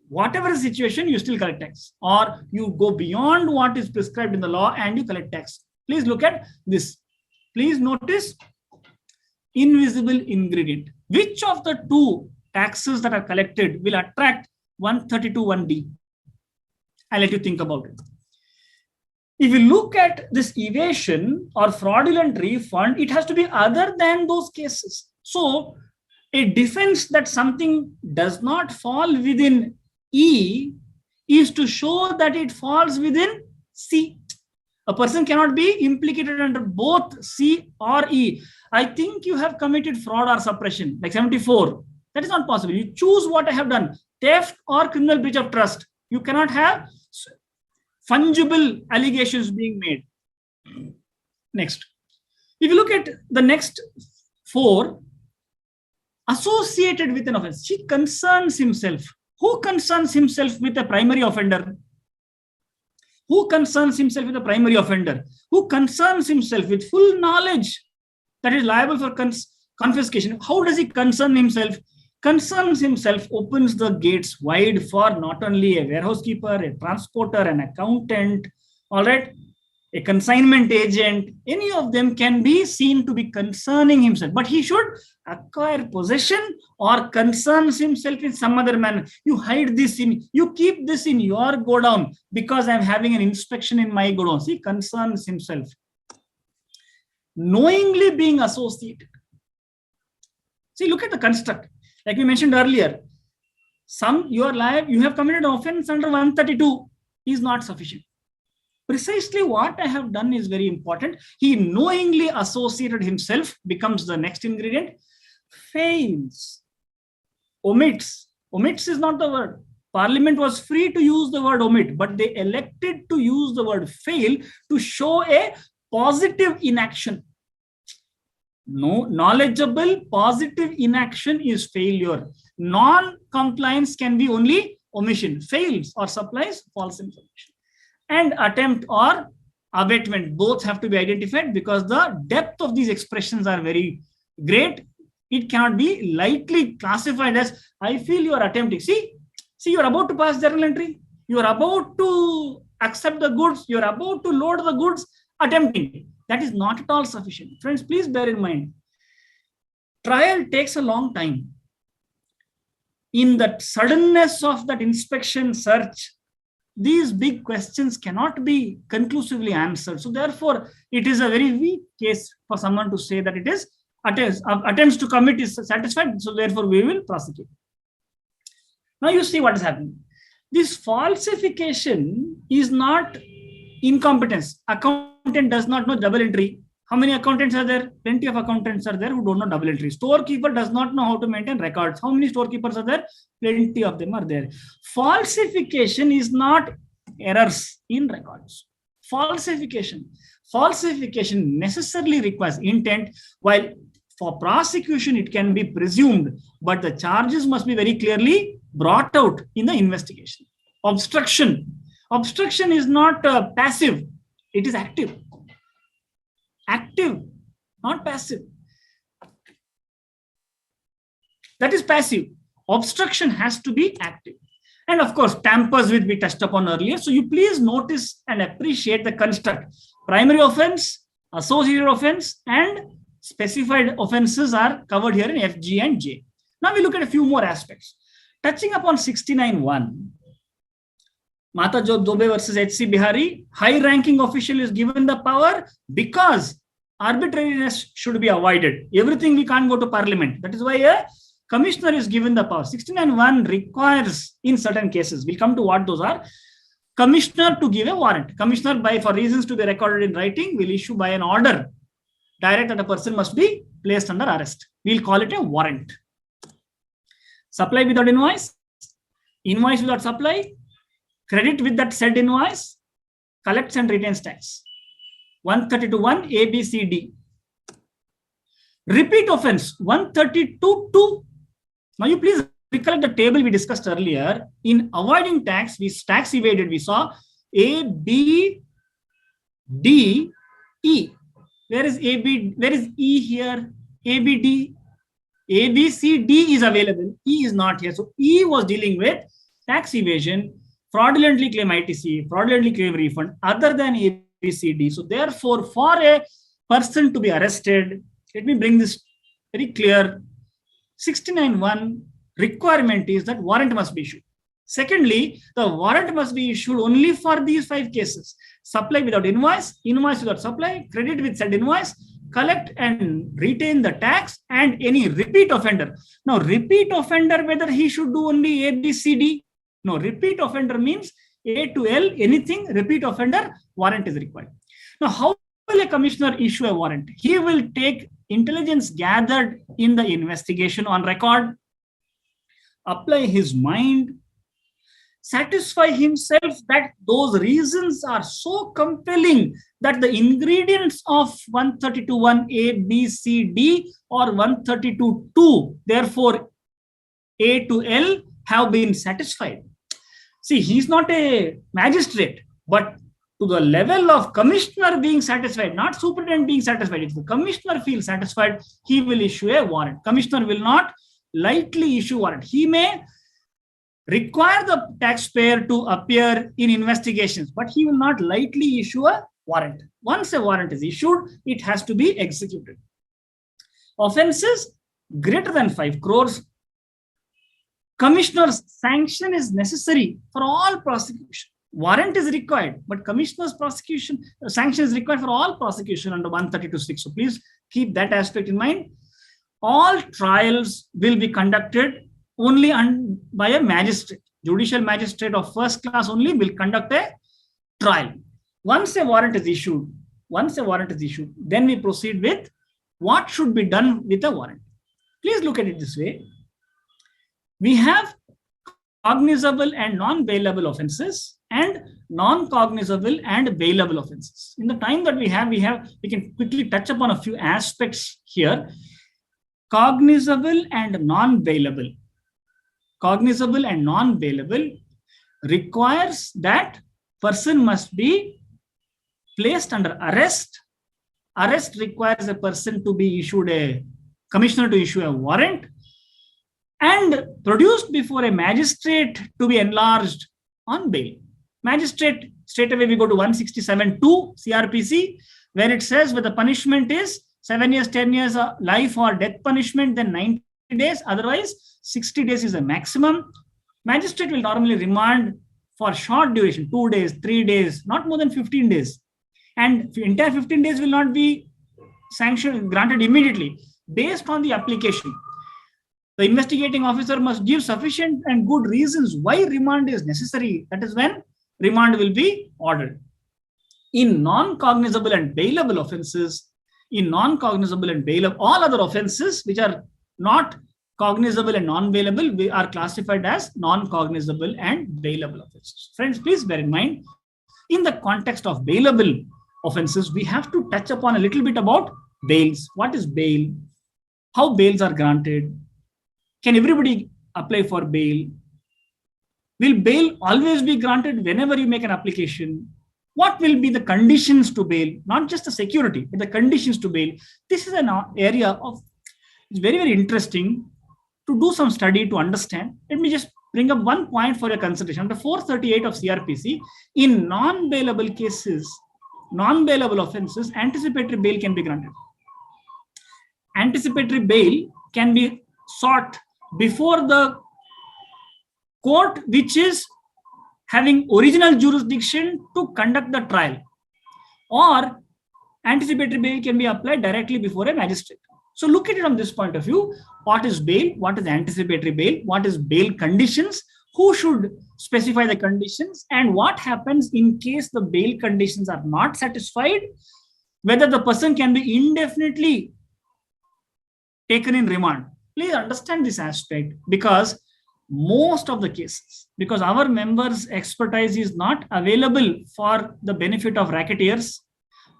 Whatever the situation, you still collect tax. Or you go beyond what is prescribed in the law and you collect tax. Please look at this. Please notice invisible ingredient. Which of the 2 taxes that are collected will attract 132.1D? I'll let you think about it. If you look at this evasion or fraudulent refund, it has to be other than those cases. So a defense that something does not fall within E is to show that it falls within C. A person cannot be implicated under both C or E. I think you have committed fraud or suppression, like 74. That is not possible. You choose what I have done, theft or criminal breach of trust. You cannot have fungible allegations being made. Next, if you look at the next 4, associated with an offense, he concerns himself. Who concerns himself with a primary offender? Who concerns himself with a primary offender? Who concerns himself with full knowledge that is liable for confiscation? How does he concern himself? Concerns himself opens the gates wide for not only a warehouse keeper, a transporter, an accountant, all right, a consignment agent, any of them can be seen to be concerning himself, but he should acquire possession or concerns himself in some other manner. You hide this in, you keep this in your godown because I'm having an inspection in my godown. See, concerns himself. Knowingly being associated. See, look at the construct. Like we mentioned earlier, you are liable, you have committed an offense under 132 is not sufficient. Precisely what I have done is very important. He knowingly associated himself becomes the next ingredient. Fails, omits. Omits is not the word. Parliament was free to use the word omit, but they elected to use the word fail to show a positive inaction. No, knowledgeable positive inaction is failure. Non-compliance can be only omission, fails or supplies false information. And attempt or abatement, both have to be identified because the depth of these expressions are very great. It cannot be lightly classified as, I feel you are attempting. See, you are about to pass journal entry. You are about to accept the goods. You are about to load the goods, attempting. That is not at all sufficient. Friends, please bear in mind, trial takes a long time. In the suddenness of that inspection search, these big questions cannot be conclusively answered. So therefore, it is a very weak case for someone to say that it is attempts to commit is satisfied. So therefore, we will prosecute. Now you see what is happening. This falsification is not incompetence. Accountant does not know double entry. How many accountants are there? Plenty of accountants are there who don't know double entry. Storekeeper does not know how to maintain records. How many storekeepers are there? Plenty of them are there. Falsification is not errors in records. Falsification necessarily requires intent, while for prosecution it can be presumed, but the charges must be very clearly brought out in the investigation. Obstruction is not passive, it is active. Active, not passive. That is passive. Obstruction has to be active. And of course, tampers will be touched upon earlier. So you please notice and appreciate the construct. Primary offense, associated offense, and specified offenses are covered here in F, G, and J. Now we look at a few more aspects. Touching upon 69(1), Mata Dobe versus H.C. Bihari, high-ranking official is given the power because arbitrariness should be avoided. Everything we can't go to parliament. That is why a commissioner is given the power. 69(1) requires, in certain cases, we'll come to what those are, commissioner to give a warrant. Commissioner, for reasons to be recorded in writing, will issue by an order direct that a person must be placed under arrest. We'll call it a warrant. Supply without invoice, invoice without supply, credit with that said invoice, collects and retains tax. 132(1) A, B, C, D. Repeat offense 132(2). Now you please recollect the table we discussed earlier. In avoiding tax, tax evaded, we saw A, B, D, E. Where is A, B? Where is E here? A, B, D. A, B, C, D is available. E is not here. So E was dealing with tax evasion, fraudulently claim ITC, fraudulently claim refund, other than A, B, C, D. So therefore, for a person to be arrested, let me bring this very clear. 69(1) requirement is that warrant must be issued. Secondly, the warrant must be issued only for these 5 cases. Supply without invoice, invoice without supply, credit with said invoice, collect and retain the tax, and any repeat offender. Now, repeat offender, whether he should do only A, B, C, D. No, repeat offender means A to L, anything, repeat offender, warrant is required. Now, how will a commissioner issue a warrant? He will take intelligence gathered in the investigation on record, apply his mind, satisfy himself that those reasons are so compelling that the ingredients of 132(1) A, B, C, D or 132(2), therefore A to L, have been satisfied. See, he's not a magistrate, but to the level of commissioner being satisfied, not superintendent being satisfied. If the commissioner feels satisfied, he will issue a warrant. Commissioner will not lightly issue warrant. He may require the taxpayer to appear in investigations, but he will not lightly issue a warrant. Once a warrant is issued, it has to be executed. Offenses greater than 5 crores. Commissioner's sanction is necessary for all prosecution. Warrant is required, but commissioner's sanction is required for all prosecution under 132(6). So please keep that aspect in mind. All trials will be conducted only by a magistrate. Judicial magistrate of first class only will conduct a trial. Once a warrant is issued, then we proceed with what should be done with a warrant. Please look at it this way. We have cognizable and non-bailable offenses and non-cognizable and bailable offenses. In the time that we can quickly touch upon a few aspects here. Cognizable and non-bailable. cognizable and non-bailable, requires that person must be placed under arrest. Arrest requires a person to be issued a commissioner to issue a warrant and produced before a magistrate to be enlarged on bail. Magistrate, straight away we go to 167(2) CRPC, where it says whether the punishment is 7 years, 10 years, life or death punishment, then 90 days. Otherwise, 60 days is a maximum. Magistrate will normally remand for short duration, 2 days, 3 days, not more than 15 days. And entire 15 days will not be sanctioned, granted immediately, based on the application. The investigating officer must give sufficient and good reasons why remand is necessary. That is when remand will be ordered. In non-cognizable and bailable offenses, all other offenses which are not cognizable and non-bailable are classified as non-cognizable and bailable offenses. Friends, please bear in mind, in the context of bailable offenses, we have to touch upon a little bit about bails. What is bail? How bails are granted? Can everybody apply for bail? Will bail always be granted whenever you make an application? What will be the conditions to bail? Not just the security, but the conditions to bail. This is an area of, it's very, very interesting to do some study to understand. Let me just bring up one point for your consideration. Under 438 of CRPC, in non-bailable cases, non-bailable offenses, anticipatory bail can be granted. Anticipatory bail can be sought before the court which is having original jurisdiction to conduct the trial, or anticipatory bail can be applied directly before a magistrate. So look at it from this point of view. What is bail? What is anticipatory bail? What is bail conditions? Who should specify the conditions? And what happens in case the bail conditions are not satisfied? Whether the person can be indefinitely taken in remand. Please understand this aspect, because most of the cases, because our members' expertise is not available for the benefit of racketeers,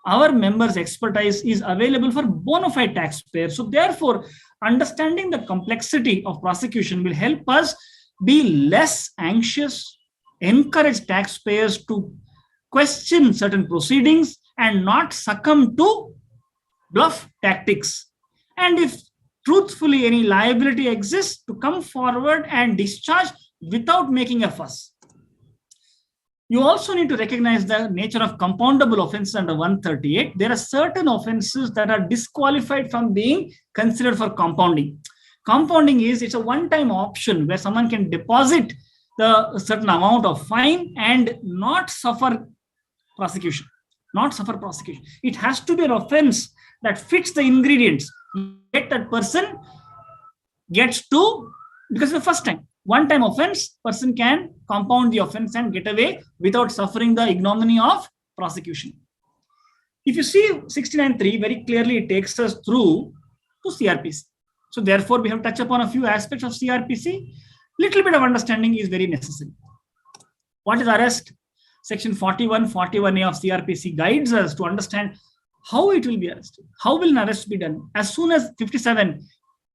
our members' expertise is available for bona fide taxpayers. So therefore, understanding the complexity of prosecution will help us be less anxious, encourage taxpayers to question certain proceedings and not succumb to bluff tactics. And if truthfully any liability exists, to come forward and discharge without making a fuss. You also need to recognize the nature of compoundable offenses under 138. There are certain offenses that are disqualified from being considered for compounding. Compounding is, it's a one-time option where someone can deposit the certain amount of fine and not suffer prosecution. It has to be an offense that fits the ingredients. Yet that person gets to, because the first time, one-time offense, person can compound the offense and get away without suffering the ignominy of prosecution. If you see 69.3, very clearly it takes us through to CRPC. So therefore, we have touched upon a few aspects of CRPC. Little bit of understanding is very necessary. What is arrest? Section 41A of CRPC guides us to understand how it will be arrested. How will an arrest be done? As soon as 57,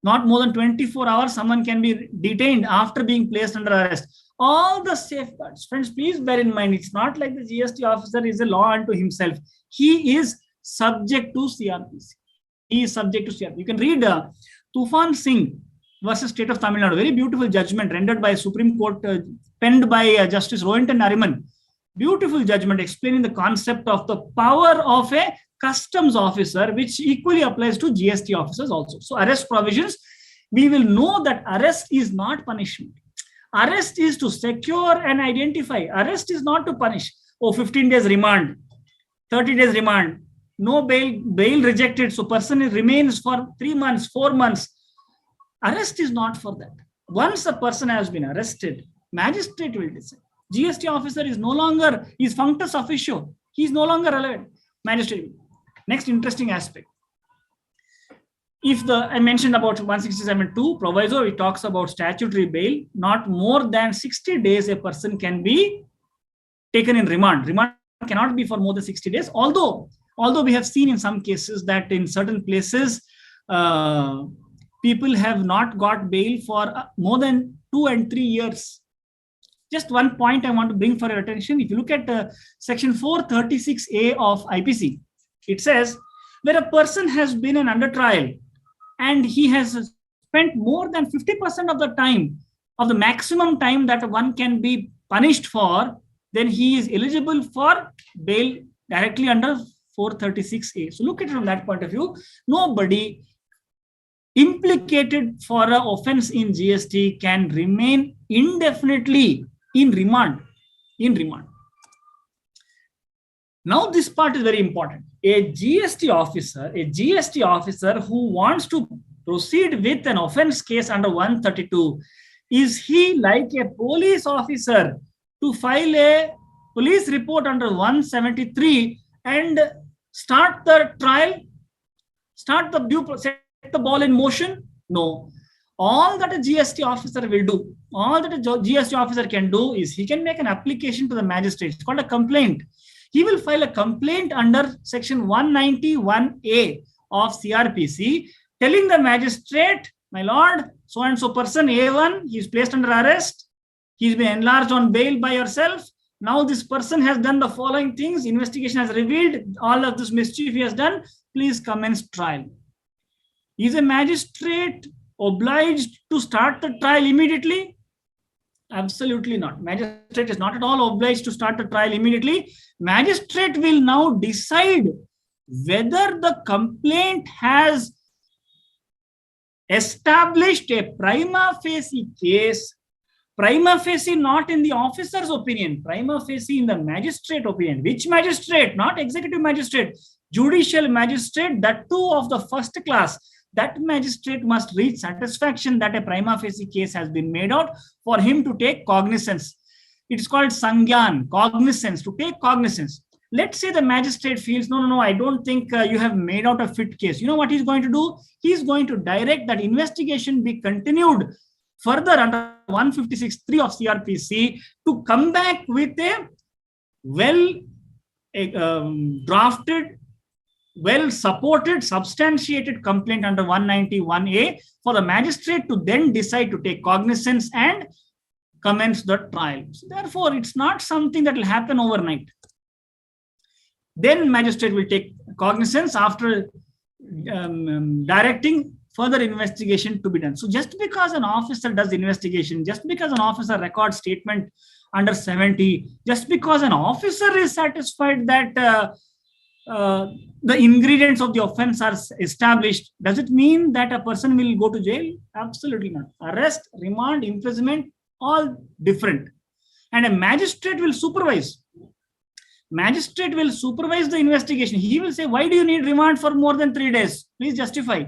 not more than 24 hours, someone can be detained after being placed under arrest. All the safeguards. Friends, please bear in mind, it's not like the GST officer is a law unto himself. He is subject to CRPC. You can read Tufan Singh versus State of Tamil Nadu. Very beautiful judgment rendered by Supreme Court, penned by Justice Rohinton Nariman. Beautiful judgment explaining the concept of the power of a customs officer, which equally applies to GST officers also. So arrest provisions, we will know that arrest is not punishment. Arrest is to secure and identify. Arrest is not to punish. 15 days remand, 30 days remand, no bail rejected. So person remains for 3 months, 4 months. Arrest is not for that. Once a person has been arrested, magistrate will decide. GST officer is no longer, is functus officio. He is no longer relevant. Magistrate. Next interesting aspect. If I mentioned about 167(2) proviso, it talks about statutory bail. Not more than 60 days a person can be taken in remand. Remand cannot be for more than 60 days. Although we have seen in some cases that in certain places, people have not got bail for more than 2 and 3 years. Just one point I want to bring for your attention. If you look at section 436A of IPC, it says where a person has been under trial and he has spent more than 50% of the time, of the maximum time that one can be punished for, then he is eligible for bail directly under 436A. So look at it from that point of view. Nobody implicated for an offense in GST can remain indefinitely in remand. Now this part is very important. A GST officer who wants to proceed with an offense case under 132, is he like a police officer to file a police report under 173 and start the trial, set the ball in motion? No. All that a GST officer will do, all that a GST officer can do is he can make an application to the magistrate. It's called a complaint. He will file a complaint under section 191A of CRPC, telling the magistrate, my lord, so and so person A1, he is placed under arrest. He's been enlarged on bail by yourself. Now this person has done the following things. Investigation has revealed all of this mischief he has done. Please commence trial. Is a magistrate obliged to start the trial immediately? Absolutely not. Magistrate is not at all obliged to start the trial immediately. Magistrate will now decide whether the complaint has established a prima facie case. Prima facie not in the officer's opinion, prima facie in the magistrate opinion. Which magistrate? Not executive magistrate, judicial magistrate, that too of the first class. That magistrate must reach satisfaction that a prima facie case has been made out for him to take cognizance. It is called sangyan, cognizance, to take cognizance. Let's say the magistrate feels, no, I don't think you have made out a fit case. You know what he's going to do? He's going to direct that investigation be continued further under 156.3 of CRPC to come back with a drafted, well-supported, substantiated complaint under 191A for the magistrate to then decide to take cognizance and commence the trial. So therefore, it's not something that will happen overnight. Then magistrate will take cognizance after directing further investigation to be done. So just because an officer does investigation, just because an officer records statement under 70, just because an officer is satisfied that the ingredients of the offense are established, does it mean that a person will go to jail? Absolutely not. Arrest, remand, imprisonment, all different. And a magistrate will supervise. Magistrate will supervise the investigation. He will say, why do you need remand for more than 3 days? Please justify.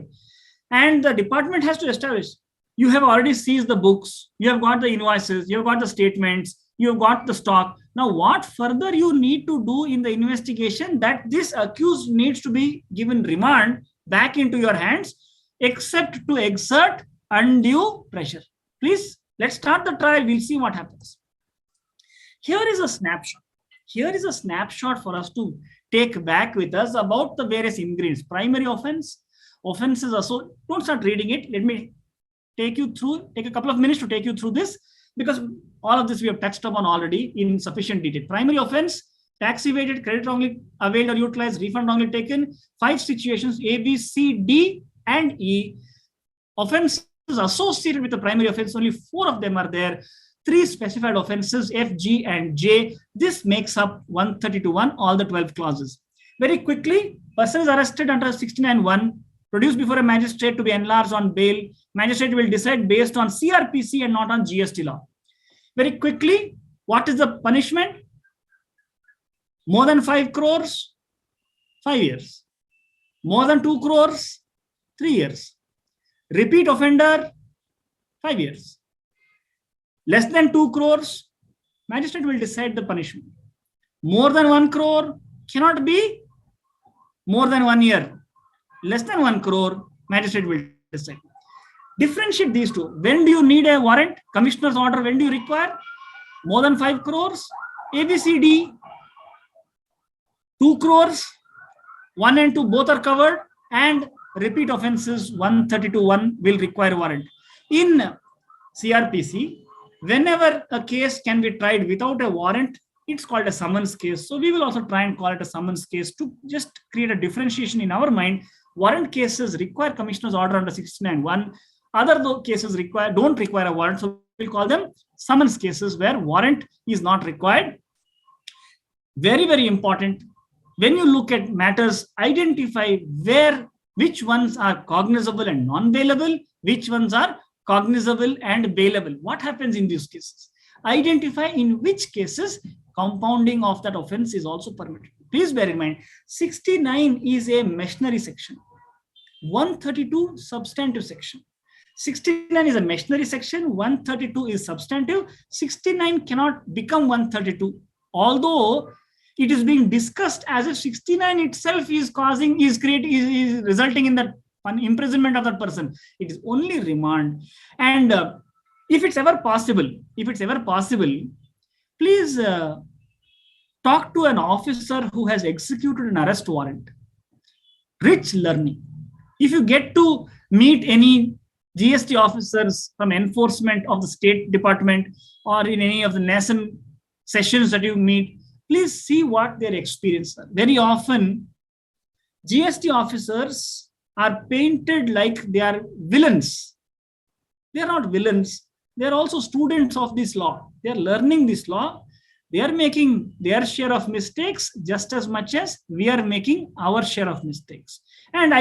And the department has to establish. You have already seized the books. You have got the invoices. You have got the statements. You have got the stock. Now, what further you need to do in the investigation that this accused needs to be given remand back into your hands, except to exert undue pressure. Please, let's start the trial. We'll see what happens. Here is a snapshot. Here is a snapshot for us to take back with us about the various ingredients. Primary offense, offenses are so, don't start reading it. Let me take a couple of minutes to take you through this, because all of this we have touched upon already in sufficient detail. Primary offense, tax evaded, credit wrongly availed or utilized, refund wrongly taken, 5 situations, A, B, C, D, and E. Offenses associated with the primary offense, only 4 of them are there. 3 specified offenses, F, G, and J. This makes up 132.1, all the 12 clauses. Very quickly, person is arrested under 69.1, produced before a magistrate to be enlarged on bail. Magistrate will decide based on CRPC and not on GST law. Very quickly, what is the punishment? More than 5 crores, 5 years. More than 2 crores, 3 years. Repeat offender, 5 years. Less than 2 crores, magistrate will decide the punishment. More than 1 crore, cannot be more than 1 year. Less than 1 crore, magistrate will decide. Differentiate these two. When do you need a warrant? Commissioner's order, when do you require? More than 5 crores, ABCD, 2 crores, 1 and 2 both are covered, and repeat offenses 132.1 will require warrant. In CRPC, whenever a case can be tried without a warrant, it's called a summons case. So we will also try and call it a summons case to just create a differentiation in our mind. Warrant cases require commissioner's order under 69(1). Other cases don't require a warrant. So we'll call them summons cases where warrant is not required. Very, very important. When you look at matters, identify which ones are cognizable and non-bailable, which ones are cognizable and bailable. What happens in these cases? Identify in which cases compounding of that offense is also permitted. Please bear in mind, 69 is a machinery section, 132 substantive section. 69 is a machinery section, 132 is substantive. 69 cannot become 132, although it is being discussed as if 69 itself is resulting in the imprisonment of that person. It is only remand. And if it's ever possible, please talk to an officer who has executed an arrest warrant. Rich learning. If you get to meet any GST officers from enforcement of the State Department or in any of the nascent sessions that you meet, please see what their experience are. Very often, GST officers are painted like they are villains. They are not villains. They are also students of this law. They are learning this law. They are making their share of mistakes just as much as we are making our share of mistakes. And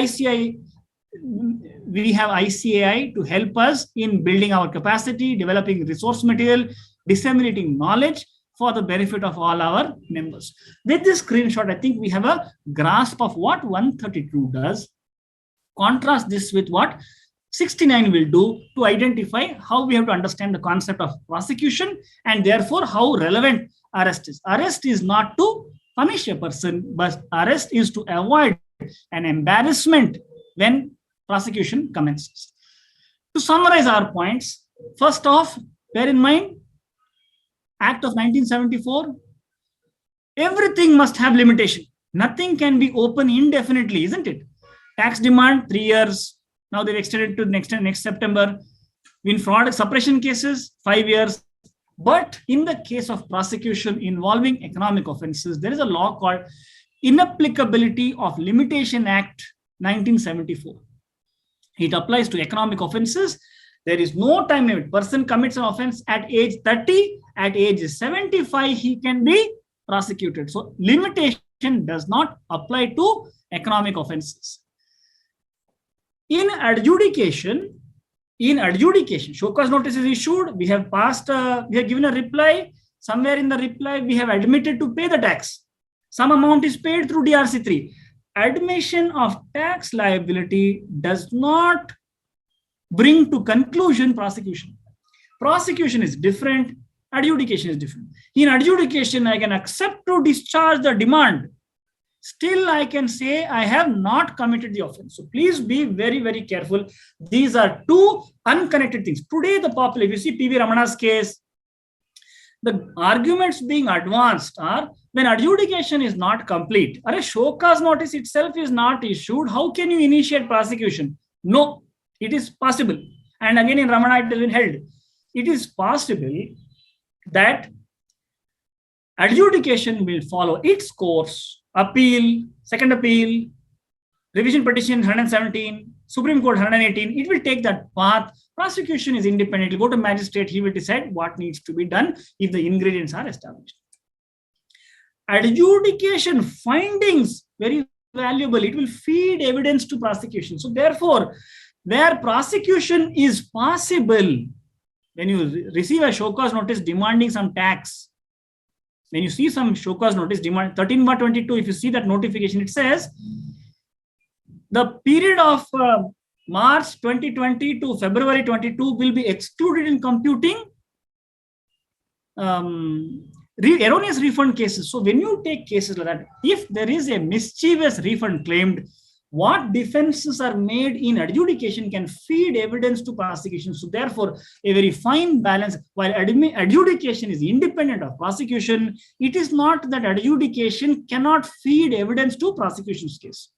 we have ICAI to help us in building our capacity, developing resource material, disseminating knowledge for the benefit of all our members. With this screenshot, I think we have a grasp of what 132 does. Contrast this with what 69 will do to identify how we have to understand the concept of prosecution and therefore how relevant arrest is. Arrest is not to punish a person, but arrest is to avoid an embarrassment when prosecution commences. To summarize our points, first off, bear in mind, Act of 1974, everything must have limitation. Nothing can be open indefinitely, isn't it? Tax demand, 3 years. Now they've extended to next September. In fraud suppression cases, 5 years. But in the case of prosecution involving economic offenses, there is a law called Inapplicability of Limitation Act 1974. It applies to economic offenses. There is no time limit. Person commits an offense at age 30, at age 75, he can be prosecuted. So limitation does not apply to economic offenses. In adjudication, show cause notice is issued. We have given a reply. Somewhere in the reply, we have admitted to pay the tax. Some amount is paid through DRC3. Admission of tax liability does not bring to conclusion prosecution. Prosecution is different. Adjudication is different. In adjudication, I can accept to discharge the demand. Still, I can say I have not committed the offense. So please be very, very careful. These are two unconnected things. Today, the popular, if you see PV Ramana's case, the arguments being advanced are when adjudication is not complete, or a show cause notice itself is not issued, how can you initiate prosecution? No, it is possible. And again, in Ramana, it has been held. It is possible that adjudication will follow its course, appeal, second appeal, revision petition 117, Supreme Court 118, it will take that path. Prosecution is independent. It will go to magistrate, he will decide what needs to be done if the ingredients are established. Adjudication findings, very valuable. It will feed evidence to prosecution. So therefore, where prosecution is possible, when you receive a show cause notice demanding some tax, when you see some show cause notice demand 13/22, if you see that notification, it says the period of March 2020 to February 22 will be excluded in computing erroneous refund cases. So when you take cases like that, if there is a mischievous refund claimed, what defenses are made in adjudication can feed evidence to prosecution. So therefore, a very fine balance. While adjudication is independent of prosecution, it is not that adjudication cannot feed evidence to prosecution's case.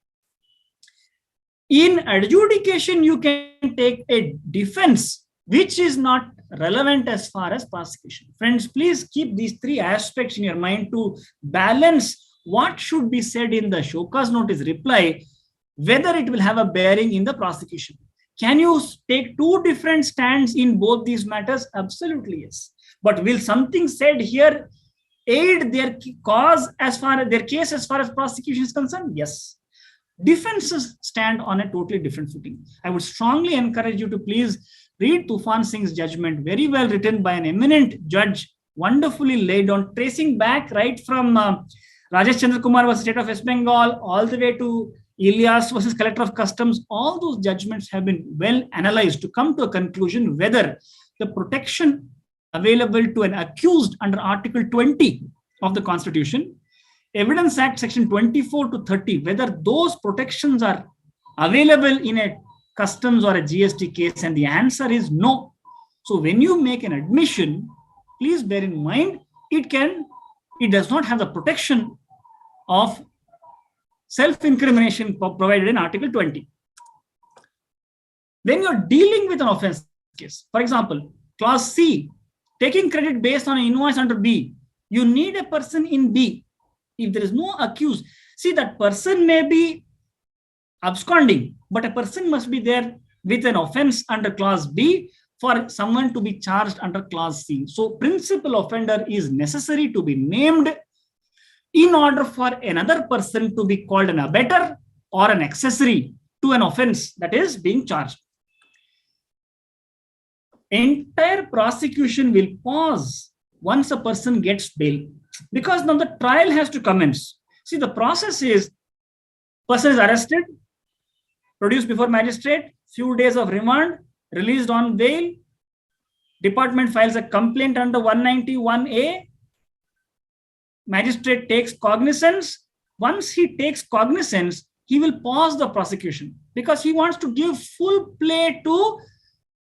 In adjudication, you can take a defense which is not relevant as far as prosecution. Friends, please keep these three aspects in your mind to balance what should be said in the show cause notice reply, whether it will have a bearing in the prosecution. Can you take two different stands in both these matters? Absolutely yes. But will something said here aid their cause as far as their case as far as prosecution is concerned? Yes. Defenses stand on a totally different footing. I would strongly encourage you to please read Tufan Singh's judgment, very well written by an eminent judge, wonderfully laid down, tracing back right from Rajesh Chandra Kumar versus State of West Bengal all the way to Ilyas versus Collector of Customs. All those judgments have been well analyzed to come to a conclusion whether the protection available to an accused under Article 20 of the Constitution, Evidence Act Section 24 to 30, whether those protections are available in a customs or a GST case, and the answer is no. So when you make an admission, please bear in mind it does not have the protection of self-incrimination provided in Article 20. When you're dealing with an offense case, for example, Clause C, taking credit based on an invoice under B, you need a person in B. If there is no accused, see, that person may be absconding, but a person must be there with an offense under Clause B for someone to be charged under Clause C. So principal offender is necessary to be named in order for another person to be called an abettor or an accessory to an offense that is being charged. Entire prosecution will pause once a person gets bail, because now the trial has to commence. See, the process is person is arrested, produced before magistrate, few days of remand, released on bail, department files a complaint under 191A, magistrate takes cognizance. Once he takes cognizance, he will pause the prosecution because he wants to give full play to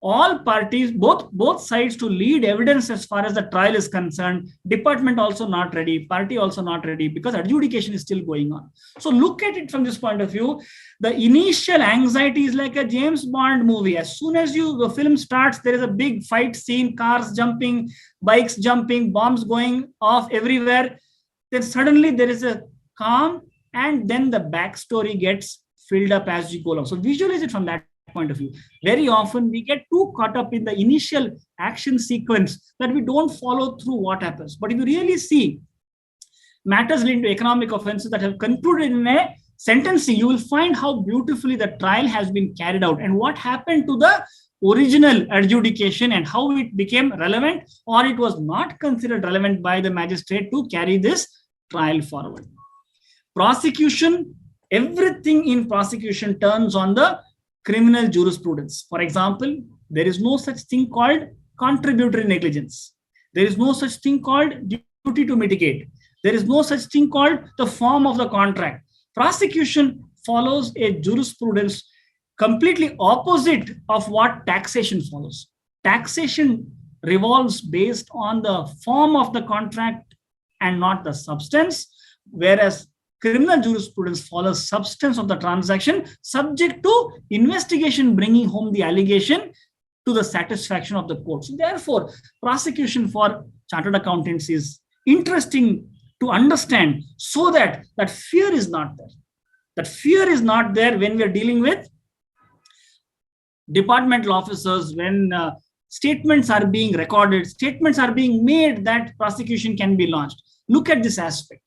all parties, both sides, to lead evidence as far as the trial is concerned. Department also not ready, party also not ready, because adjudication is still going on. So look at it from this point of view. The initial anxiety is like a James Bond movie. As soon as the film starts, there is a big fight scene, cars jumping, bikes jumping, bombs going off everywhere. Then suddenly there is a calm, and then the backstory gets filled up as you go along. So visualize it from that point of view. Very often we get too caught up in the initial action sequence that we don't follow through what happens. But if you really see matters linked to economic offenses that have concluded in a sentencing, you will find how beautifully the trial has been carried out and what happened to the original adjudication and how it became relevant or it was not considered relevant by the magistrate to carry this trial forward. Prosecution, everything in prosecution turns on the criminal jurisprudence. For example, there is no such thing called contributory negligence. There is no such thing called duty to mitigate. There is no such thing called the form of the contract. Prosecution follows a jurisprudence completely opposite of what taxation follows. Taxation revolves based on the form of the contract and not the substance, whereas criminal jurisprudence follows substance of the transaction subject to investigation bringing home the allegation to the satisfaction of the court. So therefore, prosecution for chartered accountants is interesting to understand so that that fear is not there. That fear is not there when we are dealing with departmental officers, when statements are being recorded, statements are being made that prosecution can be launched. Look at this aspect.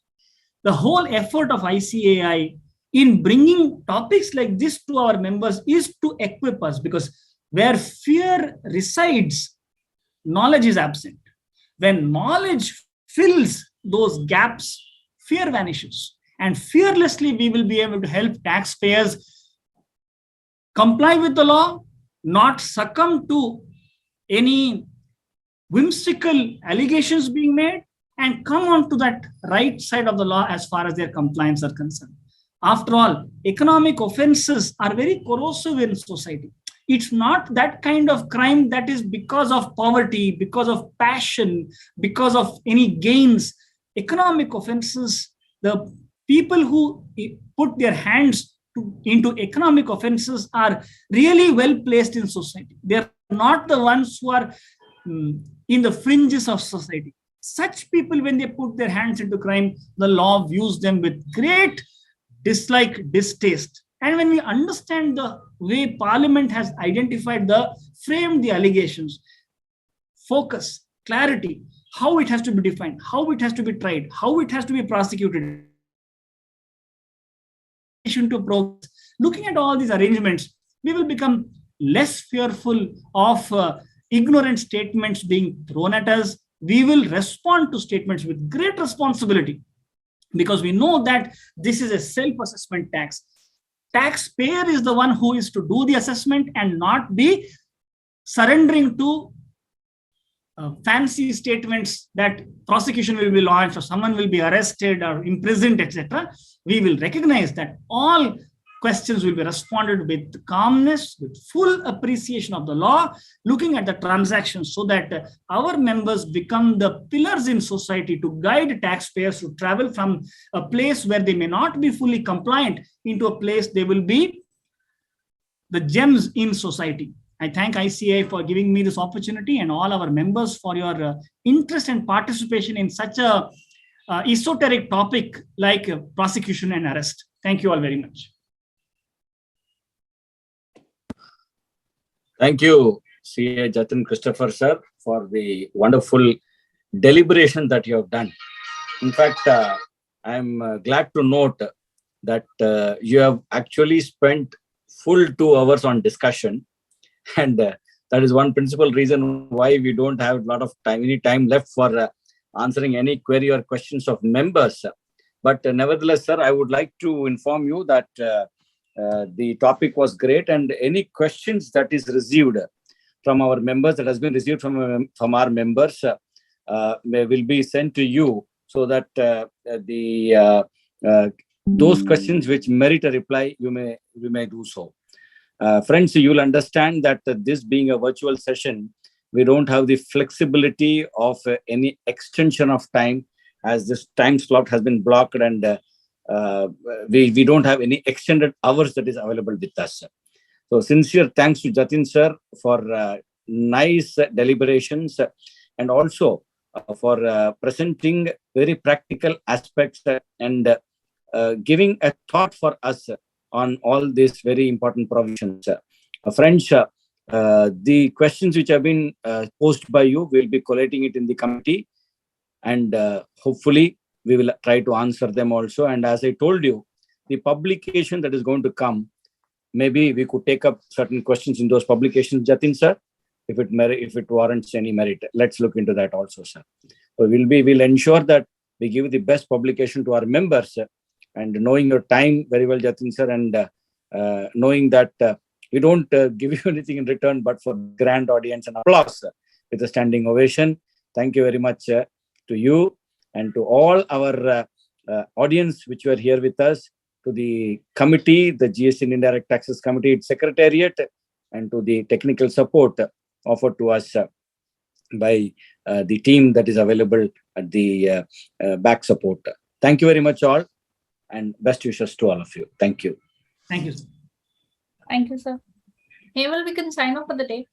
The whole effort of ICAI in bringing topics like this to our members is to equip us, because where fear resides, knowledge is absent. When knowledge fills those gaps, fear vanishes. And fearlessly, we will be able to help taxpayers comply with the law, not succumb to any whimsical allegations being made, and come on to that right side of the law as far as their compliance are concerned. After all, economic offenses are very corrosive in society. It's not that kind of crime that is because of poverty, because of passion, because of any gains. Economic offenses, the people who put their hands into economic offenses are really well placed in society. They're not the ones who are in the fringes of society. Such people, when they put their hands into crime, the law views them with great dislike, distaste. And when we understand the way Parliament has identified framed the allegations, focus, clarity, how it has to be defined, how it has to be tried, how it has to be prosecuted, to progress. Looking at all these arrangements, we will become less fearful of ignorant statements being thrown at us. We will respond to statements with great responsibility, because we know that this is a self-assessment tax. Taxpayer is the one who is to do the assessment and not be surrendering to fancy statements that prosecution will be launched or someone will be arrested or imprisoned, etc. We will recognize that all questions will be responded with calmness, with full appreciation of the law, looking at the transactions, so that our members become the pillars in society to guide taxpayers to travel from a place where they may not be fully compliant into a place they will be the gems in society. I thank ICA for giving me this opportunity, and all our members for your interest and participation in such a esoteric topic like prosecution and arrest. Thank you all very much. Thank you, CA Jatin Christopher sir, for the wonderful deliberation that you have done. In fact, I'm glad to note that you have actually spent full 2 hours on discussion. And that is one principal reason why we don't have a lot of time, any time left for answering any query or questions of members. But nevertheless, sir, I would like to inform you that the topic was great, and any questions that is received from our members, that has been received from our members, will be sent to you, so that those questions which merit a reply, you may do so. Friends, you'll understand that this being a virtual session, we don't have the flexibility of any extension of time, as this time slot has been blocked, and we don't have any extended hours that is available with us. So sincere thanks to Jatin sir for nice deliberations, and also for presenting very practical aspects and giving a thought for us on all these very important provisions. Friends, the questions which have been posed by you, will be collating it in the committee, and hopefully we will try to answer them also. And as I told you, the publication that is going to come, maybe we could take up certain questions in those publications, Jatin sir, if it warrants any merit. Let's look into that also, sir. So we'll ensure that we give the best publication to our members. And knowing your time very well, Jatin sir, and knowing that we don't give you anything in return but for grand audience and applause with a standing ovation. Thank you very much to you and to all our audience which were here with us, to the committee, the GST and Indirect Taxes Committee, its secretariat, and to the technical support offered to us by the team that is available at the back support. Thank you very much all, and best wishes to all of you. Thank you. Thank you, sir. Thank you, sir. Hemal, we can sign off for the day.